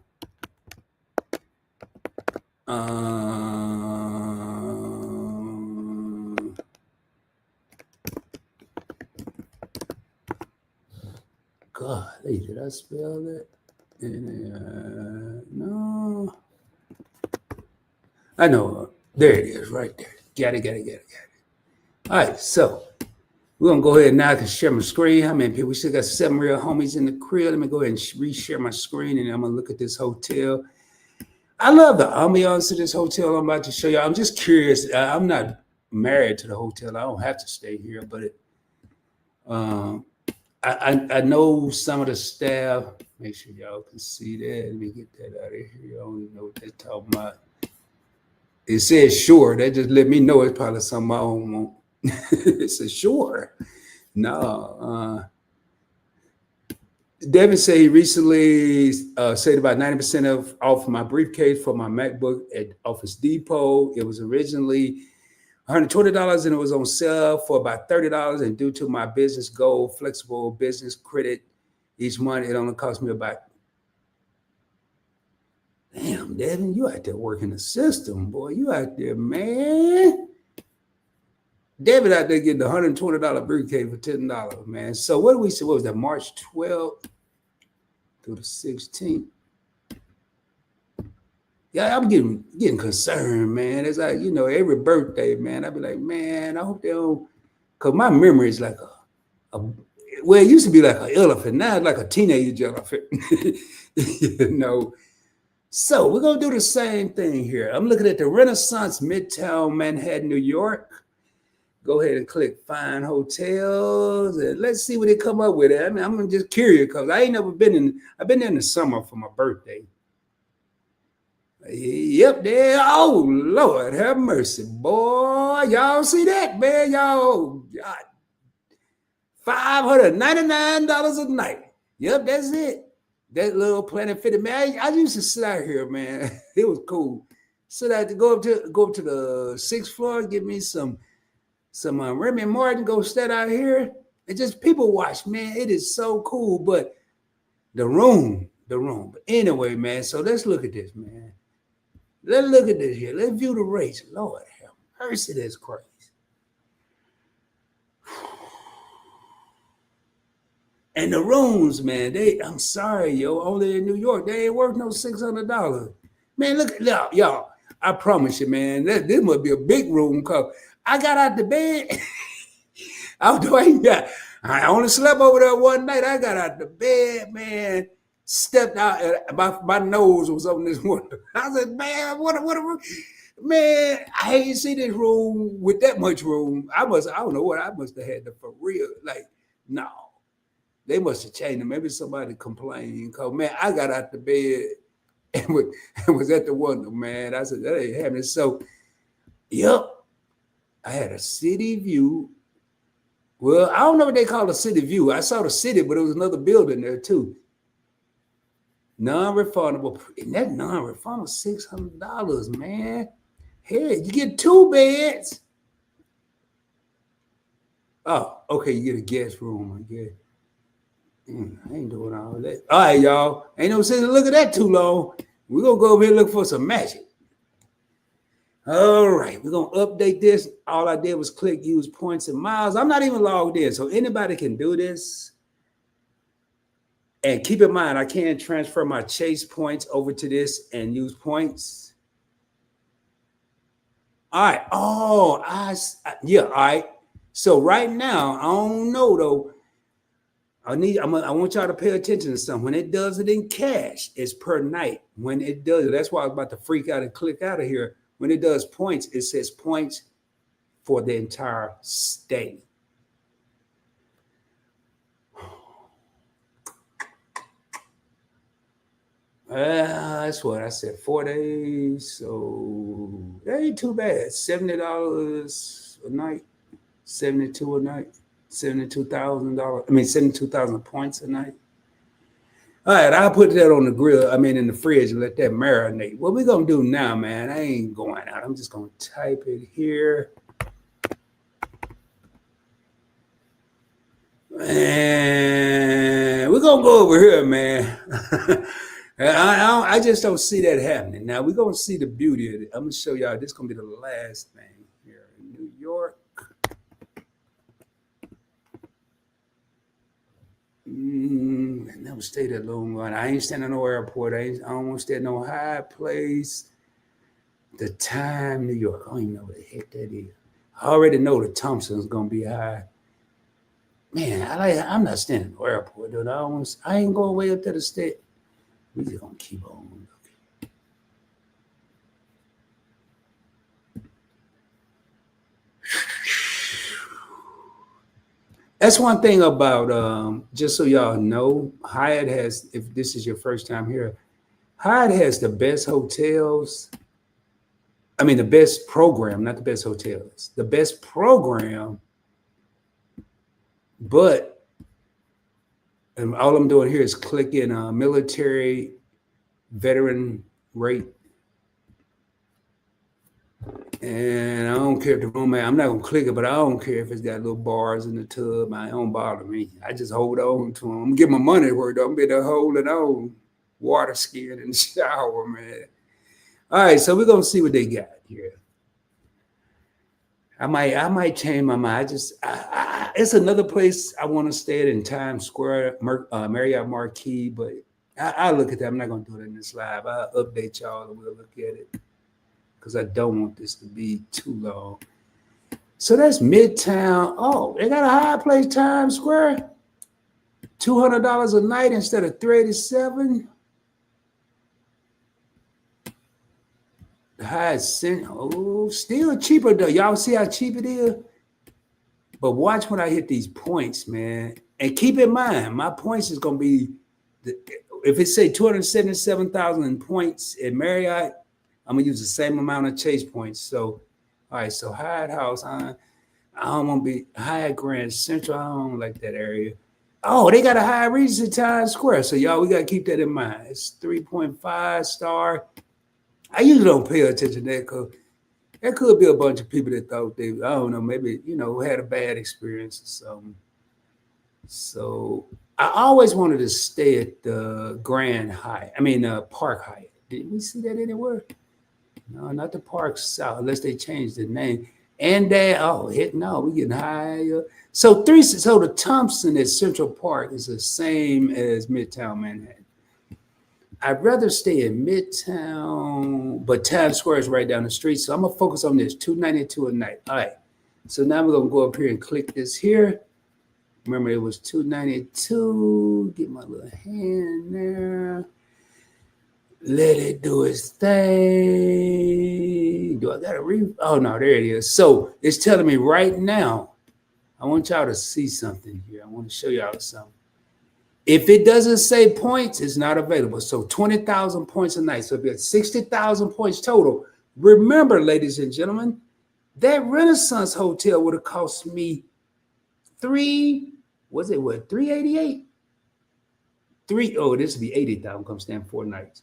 God, hey, did I spell that? No. I know. There it is, right there. Got it. All right, so we're going to go ahead now and share my screen. How many people? We still got 7 real homies in the crib. Let me go ahead and reshare my screen, and I'm going to look at this hotel. I love the ambiance of this hotel I'm about to show you. I'm just curious. I'm not married to the hotel. I don't have to stay here, but I know some of the staff. Make sure y'all can see that. Let me get that out of here. I don't even know what they're talking about. It says sure. That just let me know it's probably something I don't want. It says sure. No. Devin said he recently saved about 90% off my briefcase for my MacBook at Office Depot. It was originally $120 and it was on sale for about $30. And due to my business goal, flexible business credit each month, it only cost me about. Damn, Devin, you out there working the system, boy. You out there, man. David out there getting the $120 briefcase for $10, man. So what do we say? What was that? March 12th? through the 16th. Yeah, I'm getting concerned, man. It's like, you know, every birthday, man, I be like, man, I hope they don't, because my memory is like a, well, it used to be like an elephant. Now it's like a teenage elephant, you know. So we're going to do the same thing here. I'm looking at the Renaissance Midtown Manhattan, New York. Go ahead and click find hotels and let's see what they come up with. I mean, I'm just curious because I ain't never been I've been there in the summer for my birthday. Yep, there. Oh, Lord, have mercy, boy. Y'all see that, man? Y'all, $599 a night. Yep, that's it. That little Planet Fitness, man. I used to sit out here, man. It was cool. Sit out to go up to the 6th floor, give me some Remy Martin, go stand out here and just people watch, man. It is so cool. But the room. But anyway, man. So let's look at this, man. Let's look at this here. Let's view the rates. Lord have mercy, that's crazy. And the rooms, man, I'm sorry, yo, only in New York, they ain't worth no $600. Man, look at y'all. I promise you, man, this must be a big room because I got out the bed. I only slept over there one night. I got out the bed, man. Stepped out, my nose was on this window. I said, man, what man, I ain't seen this room with that much room. I don't know what I must have had for real. Like, no, they must have changed it. Maybe somebody complained. Cause man, I got out the bed and was at the window, man. I said, that ain't happening. So, yep, I had a city view. Well, I don't know what they call a city view. I saw the city, but there was another building there too. Non-refundable. And that non-refundable $600, man. Hey, you get 2 beds. Oh, okay, you get a guest room, I guess. I ain't doing all that. All right, y'all. Ain't no sense to look at that too long. We're going to go over here and look for some magic. All right, we're going to update this. All I did was click use points and miles. I'm not even logged in, so anybody can do this. And keep in mind, I can transfer my Chase points over to this and use points. All right. Oh, yeah. All right. So right now, I don't know though. I want y'all to pay attention to something. When it does it in cash, it's per night. When it does it, that's why I was about to freak out and click out of here. When it does points, it says points for the entire stay. That's what I said, 4 days. So that ain't too bad. $70 a night, 72 a night, $72,000. I mean, 72,000 points a night. All right, I'll put that on the grill. I mean, in the fridge and let that marinate. What we gonna do now, man? I ain't going out. I'm just gonna type it here. And we're gonna go over here, man. I just don't see that happening. Now we're gonna see the beauty of it. I'm gonna show y'all. This is gonna be the last thing here in New York. I never stayed at Long Run. I ain't staying at no airport. I don't want to stay at no high place. The Time, New York. I don't even know what the heck that is. I already know the Thompson's gonna be high. Man, I'm not staying at no airport, dude. I ain't going way up to the state. We just gonna keep on looking. That's one thing about just so y'all know, Hyatt has, if this is your first time here, Hyatt has the best hotels. I mean, the best program, not the best hotels, the best program. But and all I'm doing here is clicking military veteran rate. And I don't care if the room, I'm not going to click it, but I don't care if it's got little bars in the tub. It don't bother me. I just hold on to them. I'm getting my money worth. I'm going to hold it on. Water skiing in the shower, man. All right, so we're going to see what they got here. I might change my mind. It's another place I want to stay at in Times Square, Marriott Marquis, but I'll look at that. I'm not gonna do it in this live. I'll update y'all and we'll look at it because I don't want this to be too long. So that's Midtown. Oh, they got a high place Times Square. $200 a night instead of $387. The highest cent. Oh, still cheaper though. Y'all see how cheap it is? But watch when I hit these points, man. And keep in mind, my points is gonna be if it say 277,000 points at Marriott, I'm gonna use the same amount of Chase points. So, all right. So Hyatt House, I don't want to be Hyatt Grand Central. I don't like that area. Oh, they got a Hyatt Regency Times Square. So y'all, we gotta keep that in mind. It's 3.5 star. I usually don't pay attention to that because there could be a bunch of people that thought they, I don't know, maybe, had a bad experience or something. So I always wanted to stay at the Grand Hyatt. Park Hyatt. Did we see that anywhere? No, not the Park South, unless they changed the name. And we getting higher. So the Thompson at Central Park is the same as Midtown Manhattan. I'd rather stay in Midtown, but Times Square is right down the street. So I'm gonna focus on this, $292 a night. All right. So now we're gonna go up here and click this here. Remember, it was $292. Get my little hand there. Let it do its thing. Do I gotta Oh no, there it is. So it's telling me right now. I want y'all to see something here. I want to show y'all something. If it doesn't say points, it's not available. So 20,000 points a night. So if you have 60,000 points total, remember, ladies and gentlemen, that Renaissance Hotel would have cost me $388? This would be 80,000 come stand 4 nights.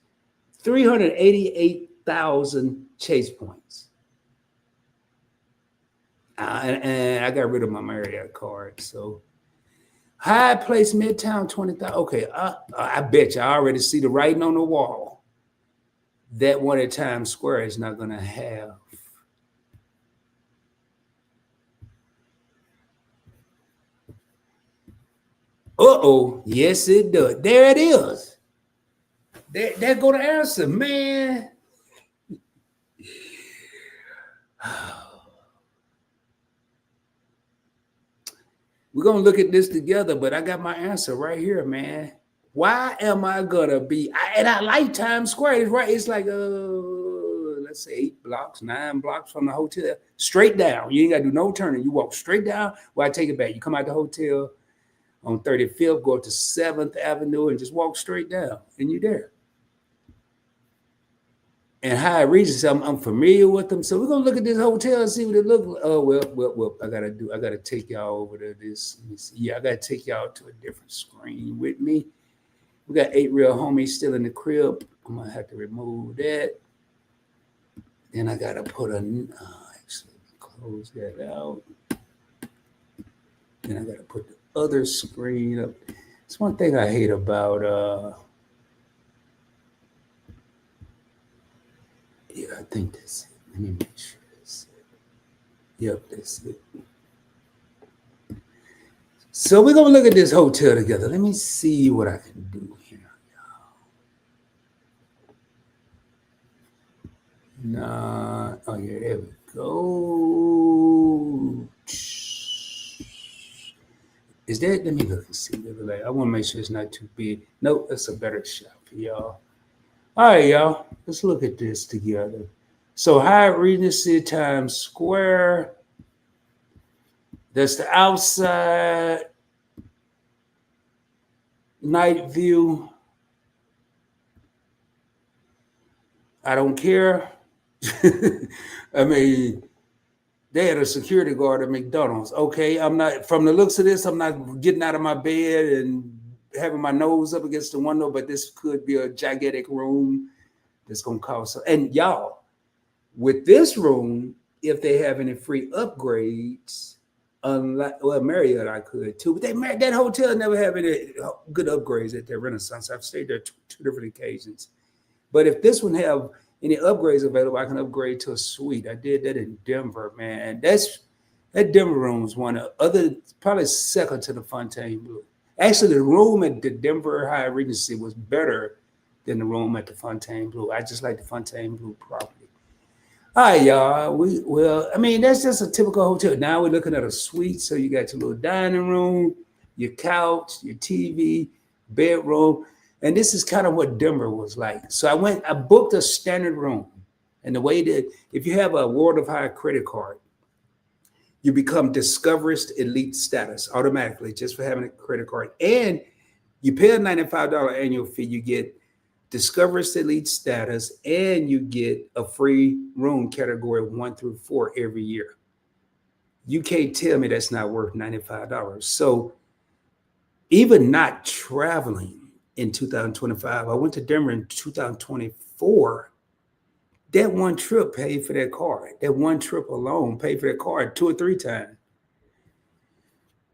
388,000 Chase points. And I got rid of my Marriott card. So Hyatt Place Midtown 20,000. Okay, I bet you I already see the writing on the wall. That one at Times Square is not going to have. Yes, it does. There it is. There go the answer, man. We're going to look at this together, but I got my answer right here, man. Why am I going to be, and I like Times Square. It's right. It's like, let's say 9 blocks from the hotel. Straight down. You ain't got to do no turning. You walk straight down. Well, I take it back. You come out the hotel on 35th, go up to 7th Avenue and just walk straight down, and you're there. And Hyatt Regency, I'm familiar with them. So we're gonna look at this hotel and see what it looks like. Oh, well, I gotta take y'all over to this. Let me see. Yeah, I gotta take y'all to a different screen with me. We got 8 Real Homies still in the crib. I'm gonna have to remove that. Then I gotta put actually close that out. Then I gotta put the other screen up. It's one thing I hate about yeah, I think that's it. Let me make sure that's it. Yep, that's it. So we're going to look at this hotel together. Let me see what I can do here, y'all. Oh, yeah, there we go. Is that, let me look and see. I want to make sure it's not too big. Nope, that's a better shot for y'all. All right, y'all, let's look at this together. So Hyatt Regency Times Square. That's the outside night view. I don't care. I mean, they had a security guard at McDonald's. Okay, I'm not, from the looks of this, I'm not getting out of my bed and having my nose up against the window, but this could be a gigantic room that's going to cost. And y'all, with this room, if they have any free upgrades, unlike, well, Marriott I could too, but that hotel never have any good upgrades at their Renaissance. I've stayed there two different occasions. But if this one have any upgrades available, I can upgrade to a suite. I did that in Denver, man. That Denver room was one of probably second to the Fontainebleau. Actually, the room at the Denver Hyatt Regency was better than the room at the Fontainebleau. I just like the Fontainebleau property. All right, y'all. I mean, that's just a typical hotel. Now we're looking at a suite. So you got your little dining room, your couch, your TV, bedroom. And this is kind of what Denver was like. So I booked a standard room. And the way that if you have a World of Hyatt credit card, you become Discoverist Elite status automatically just for having a credit card. And you pay a $95 annual fee, you get Discoverist Elite status, and you get a free room category 1 through 4 every year. You can't tell me that's not worth $95. So even not traveling in 2025, I went to Denver in 2024. That one trip paid for that card. That one trip alone paid for that card 2 or 3 times.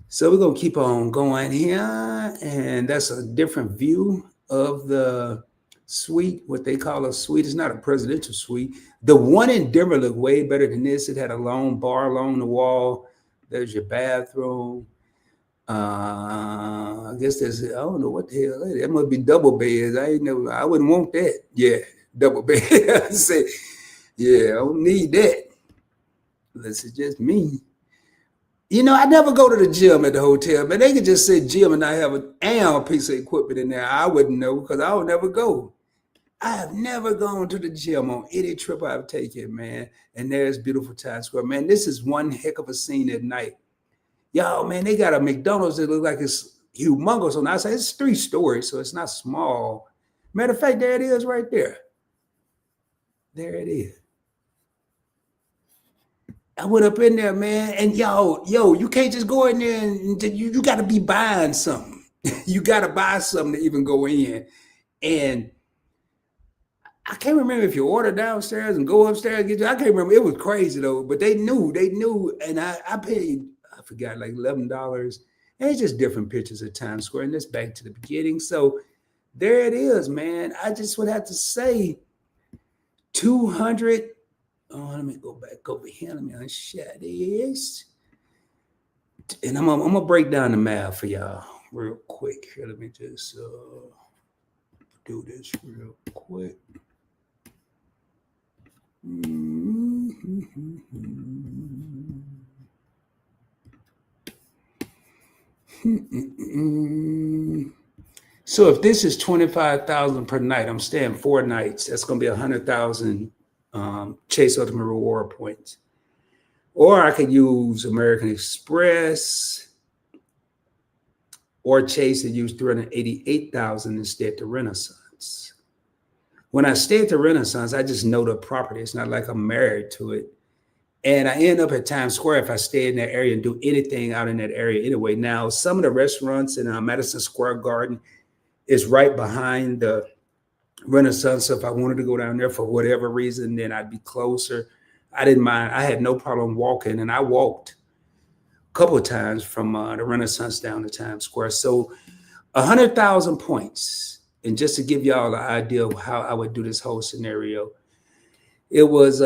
So we're going to keep on going here. And that's a different view of the suite, what they call a suite. It's not a presidential suite. The one in Denver looked way better than this. It had a long bar along the wall. There's your bathroom. I guess I don't know what the hell that is. That must be double beds. I wouldn't want that. Yeah, double bed. I said, yeah, I don't need that. Unless it's just me. You know, I never go to the gym at the hotel, but they could just say gym and I have a piece of equipment in there. I wouldn't know because I would never go. I have never gone to the gym on any trip I've taken, man. And there's beautiful Times Square. Man, this is one heck of a scene at night. Y'all, man, they got a McDonald's that looks like it's humongous on the outside. It's 3 stories, so it's not small. Matter of fact, there it is right there. There it is. I went up in there, man, and yo, you can't just go in there and you got to be buying something. You got to buy something to even go in. And I can't remember if you order downstairs and go upstairs. I can't remember. It was crazy though, but they knew. And I paid, I forgot, like $11. And it's just different pictures of Times Square. And that's back to the beginning. So there it is, man. I just would have to say 200. Oh, let me go back over here. Let me unshare this. And I'm gonna break down the math for y'all real quick. Here, let me just do this real quick. So if this is 25,000 per night, I'm staying 4 nights. That's gonna be 100,000 Chase Ultimate Reward points. Or I could use American Express or Chase and use 388,000 instead to Renaissance. When I stay at the Renaissance, I just know the property. It's not like I'm married to it. And I end up at Times Square if I stay in that area and do anything out in that area anyway. Now, some of the restaurants in Madison Square Garden is right behind the Renaissance. So if I wanted to go down there for whatever reason, then I'd be closer. I didn't mind. I had no problem walking, and I walked a couple of times from the Renaissance down to Times Square. So 100,000 points. And just to give y'all an idea of how I would do this whole scenario, it was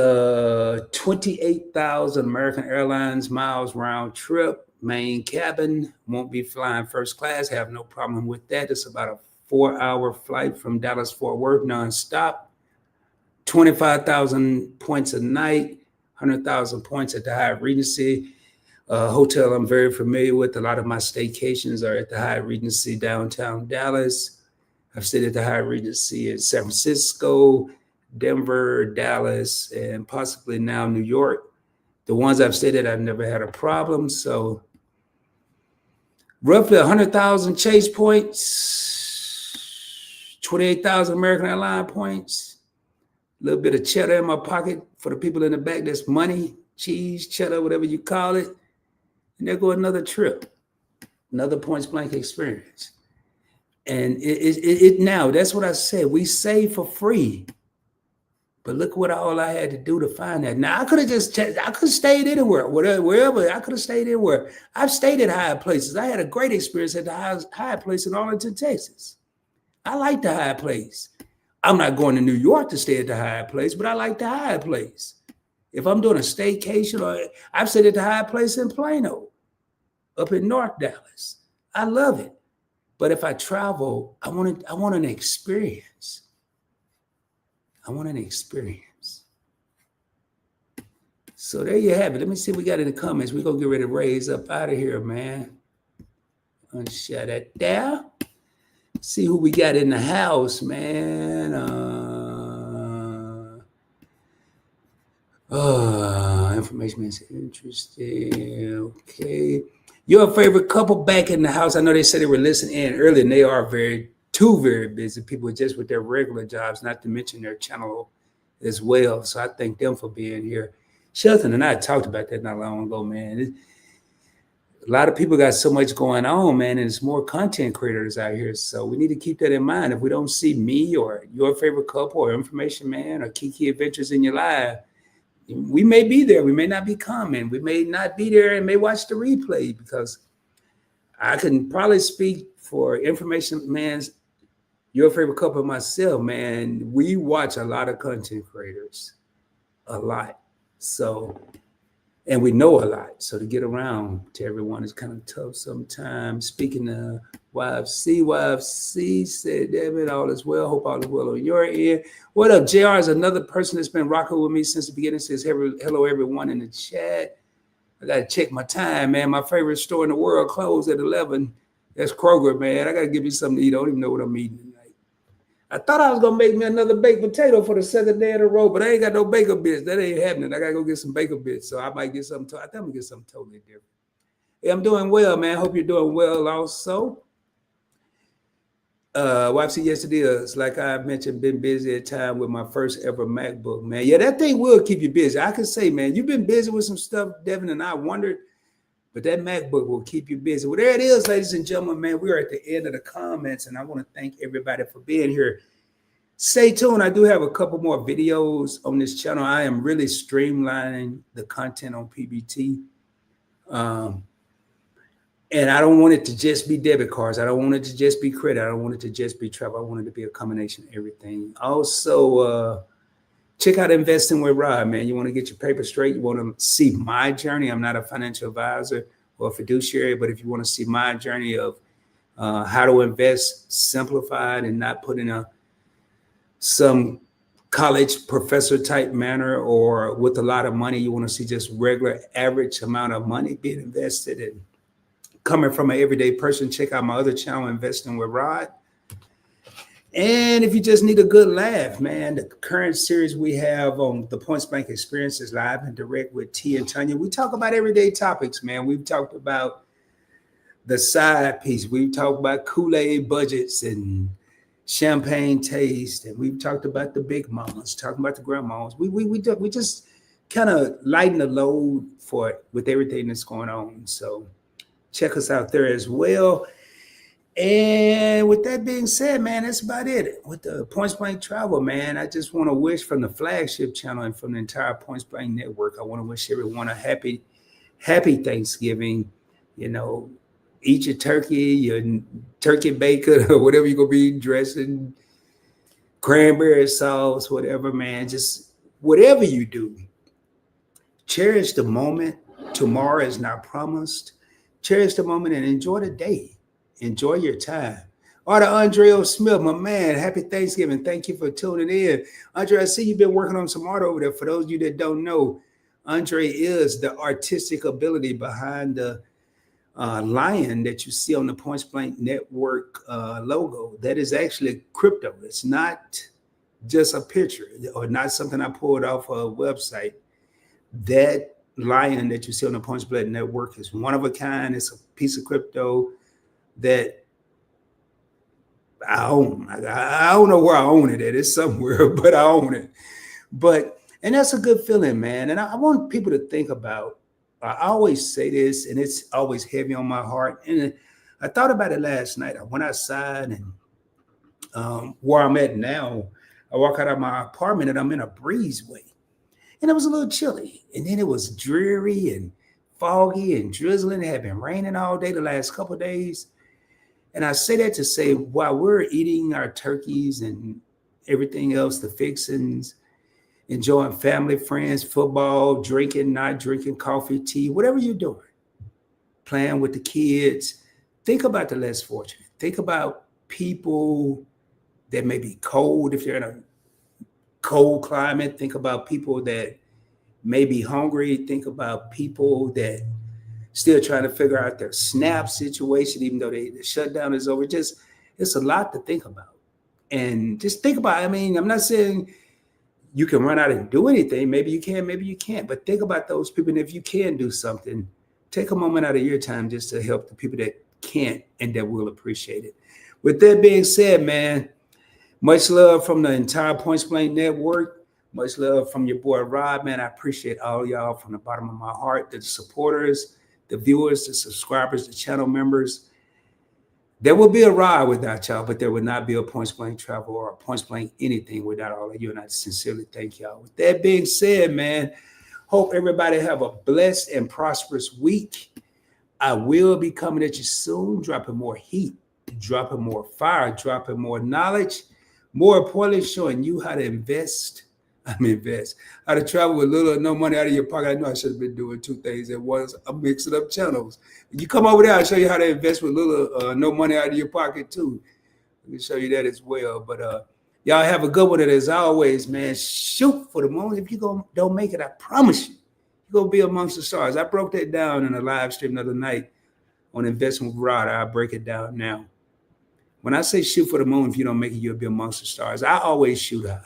28,000 American Airlines miles round trip, main cabin, won't be flying first class, have no problem with that. It's about a 4-hour flight from Dallas Fort Worth nonstop. 25,000 points a night, 100,000 points at the Hyatt Regency. Hotel I'm very familiar with. A lot of my staycations are at the Hyatt Regency downtown Dallas. I've stayed at the Hyatt Regency in San Francisco, Denver, Dallas, and possibly now New York. The ones I've stayed at, I've never had a problem. So roughly 100,000 Chase points, 28,000 American Airlines points, a little bit of cheddar in my pocket for the people in the back. That's money, cheese, cheddar, whatever you call it. And there go another trip, another points blank experience. And it now, that's what I said. We save for free. But look what all I had to do to find that. Now, I could have stayed anywhere, wherever. I could have stayed anywhere. I've stayed at Hyatt places. I had a great experience at the Hyatt place in Arlington, Texas. I like the Hyatt place. I'm not going to New York to stay at the Hyatt place, but I like the Hyatt place. If I'm doing a staycation, or I've stayed at the Hyatt place in Plano, up in North Dallas. I love it. But if I travel, I want an experience. I want an experience. So there you have it. Let me see what we got in the comments. We're going to get ready to raise up out of here, man. Unshut that down. See who we got in the house, man. Information is interesting. Okay. Your favorite couple back in the house. I know they said they were listening in early, and they are very busy people just with their regular jobs, not to mention their channel as well. So I thank them for being here. Shelton and I talked about that not long ago, man. A lot of people got so much going on, man, and there's more content creators out here. So we need to keep that in mind. If we don't see me or your favorite couple or Information Man or Kiki Adventures in your life, we may be there. We may not be commenting. We may not be there and may watch the replay, because I can probably speak for Information Man's, your favorite couple, myself, man. We watch a lot of content creators, a lot. So, and we know a lot. So to get around to everyone is kind of tough sometimes. Speaking of YFC said, David, all is well. Hope all is well on your end. What up? JR is another person that's been rocking with me since the beginning. Says, hello, everyone in the chat. I got to check my time, man. My favorite store in the world closed at 11. That's Kroger, man. I got to give you something to eat. I don't even know what I'm eating tonight. I thought I was going to make me another baked potato for the second day in a row, but I ain't got no bacon bits. That ain't happening. I got to go get some bacon bits. So I might get something. I think I'm going to get something totally different. Hey, I'm doing well, man. Hope you're doing well also. YFC yesterday is, like I mentioned, been busy at time with my first ever MacBook, man. Yeah, that thing will keep you busy. I can say, man, you've been busy with some stuff, Devin, and I wondered, but that MacBook will keep you busy. Well, there it is, ladies and gentlemen, man. We are at the end of the comments, and I want to thank everybody for being here. Stay tuned. I do have a couple more videos on this channel. I am really streamlining the content on PBT. And I don't want it to just be debit cards. I don't want it to just be credit. I don't want it to just be travel. I want it to be a combination of everything. Also, check out Investing with Rod, man. You want to get your paper straight. You want to see my journey. I'm not a financial advisor or a fiduciary, but if you want to see my journey of how to invest simplified and not put in some college professor type manner or with a lot of money, you want to see just regular average amount of money being invested and coming from an everyday person, check out my other channel, Investing with Rod. And if you just need a good laugh, man, the current series we have on the Points Blank Experiences live and direct with T and Tanya. We talk about everyday topics, man. We've talked about the side piece. We've talked about Kool-Aid budgets and champagne taste. And we've talked about the big mamas, talking about the grandmas. We just kind of lighten the load for it with everything that's going on. So check us out there as well. And with that being said, man, that's about it. With the Points Blank Travel, man, I just want to wish from the flagship channel and from the entire Points Blank network, I want to wish everyone a happy Thanksgiving. You know, eat your turkey bacon or whatever you're going to be dressing, cranberry sauce, whatever, man. Just whatever you do, cherish the moment. Tomorrow is not promised. Cherish the moment and enjoy the day. Enjoy your time. Arthur Andre Smith, my man, happy Thanksgiving. Thank you for tuning in. Andre, I see you've been working on some art over there. For those of you that don't know, Andre is the artistic ability behind the lion that you see on the Points Blank Network logo. That is actually crypto. It's not just a picture or not something I pulled off a website. That lion that you see on the Points Blank Network is one of a kind. It's a piece of crypto that I own. I don't know where I own it at. It's somewhere, but I own it. And that's a good feeling, man. And I want people to think about, I always say this, and it's always heavy on my heart. And I thought about it last night. I went outside, and where I'm at now, I walk out of my apartment and I'm in a breezeway. And it was a little chilly. And then it was dreary and foggy and drizzling. It had been raining all day the last couple of days. And I say that to say, while we're eating our turkeys and everything else, the fixings, enjoying family, friends, football, drinking, not drinking, coffee, tea, whatever you're doing, playing with the kids, think about the less fortunate. Think about people that may be cold if you're in a cold climate. Think about people that may be hungry. Think about people that still trying to figure out their SNAP situation, even though the shutdown is over. Just it's a lot to think about. And just think about, I mean, I'm not saying you can run out and do anything. Maybe you can, maybe you can't. But think about those people. And if you can do something, take a moment out of your time just to help the people that can't and that will appreciate it. With that being said, man, much love from the entire Points Blank Network. Much love from your boy Rob, man. I appreciate all y'all from the bottom of my heart, the supporters, the viewers, the subscribers, the channel members. There will be a ride without y'all, but there would not be a Points Blank Travel or a Points Blank anything without all of you. And I sincerely thank y'all. With that being said, man, hope everybody have a blessed and prosperous week. I will be coming at you soon, dropping more heat, dropping more fire, dropping more knowledge. More importantly, showing you how to invest. How to travel with little or no money out of your pocket. I know I should have been doing two things at once. I'm mixing up channels. You come over there, I'll show you how to invest with little no money out of your pocket too. I can show you that as well. But y'all have a good one. And as always, man, shoot for the moon. If you don't make it, I promise you, you're going to be amongst the stars. I broke that down in a live stream the other night on Investment with Rod. I'll break it down now. When I say shoot for the moon, if you don't make it, you'll be amongst the stars. I always shoot high.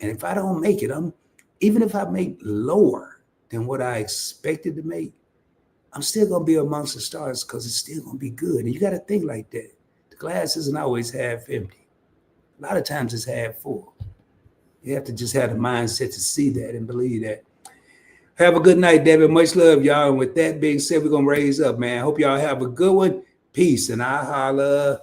And if I don't make it, even if I make lower than what I expected to make, I'm still going to be amongst the stars because it's still going to be good. And you got to think like that. The glass isn't always half empty. A lot of times it's half full. You have to just have the mindset to see that and believe that. Have a good night, David. Much love, y'all. And with that being said, we're going to raise up, man. Hope y'all have a good one. Peace. And I holla.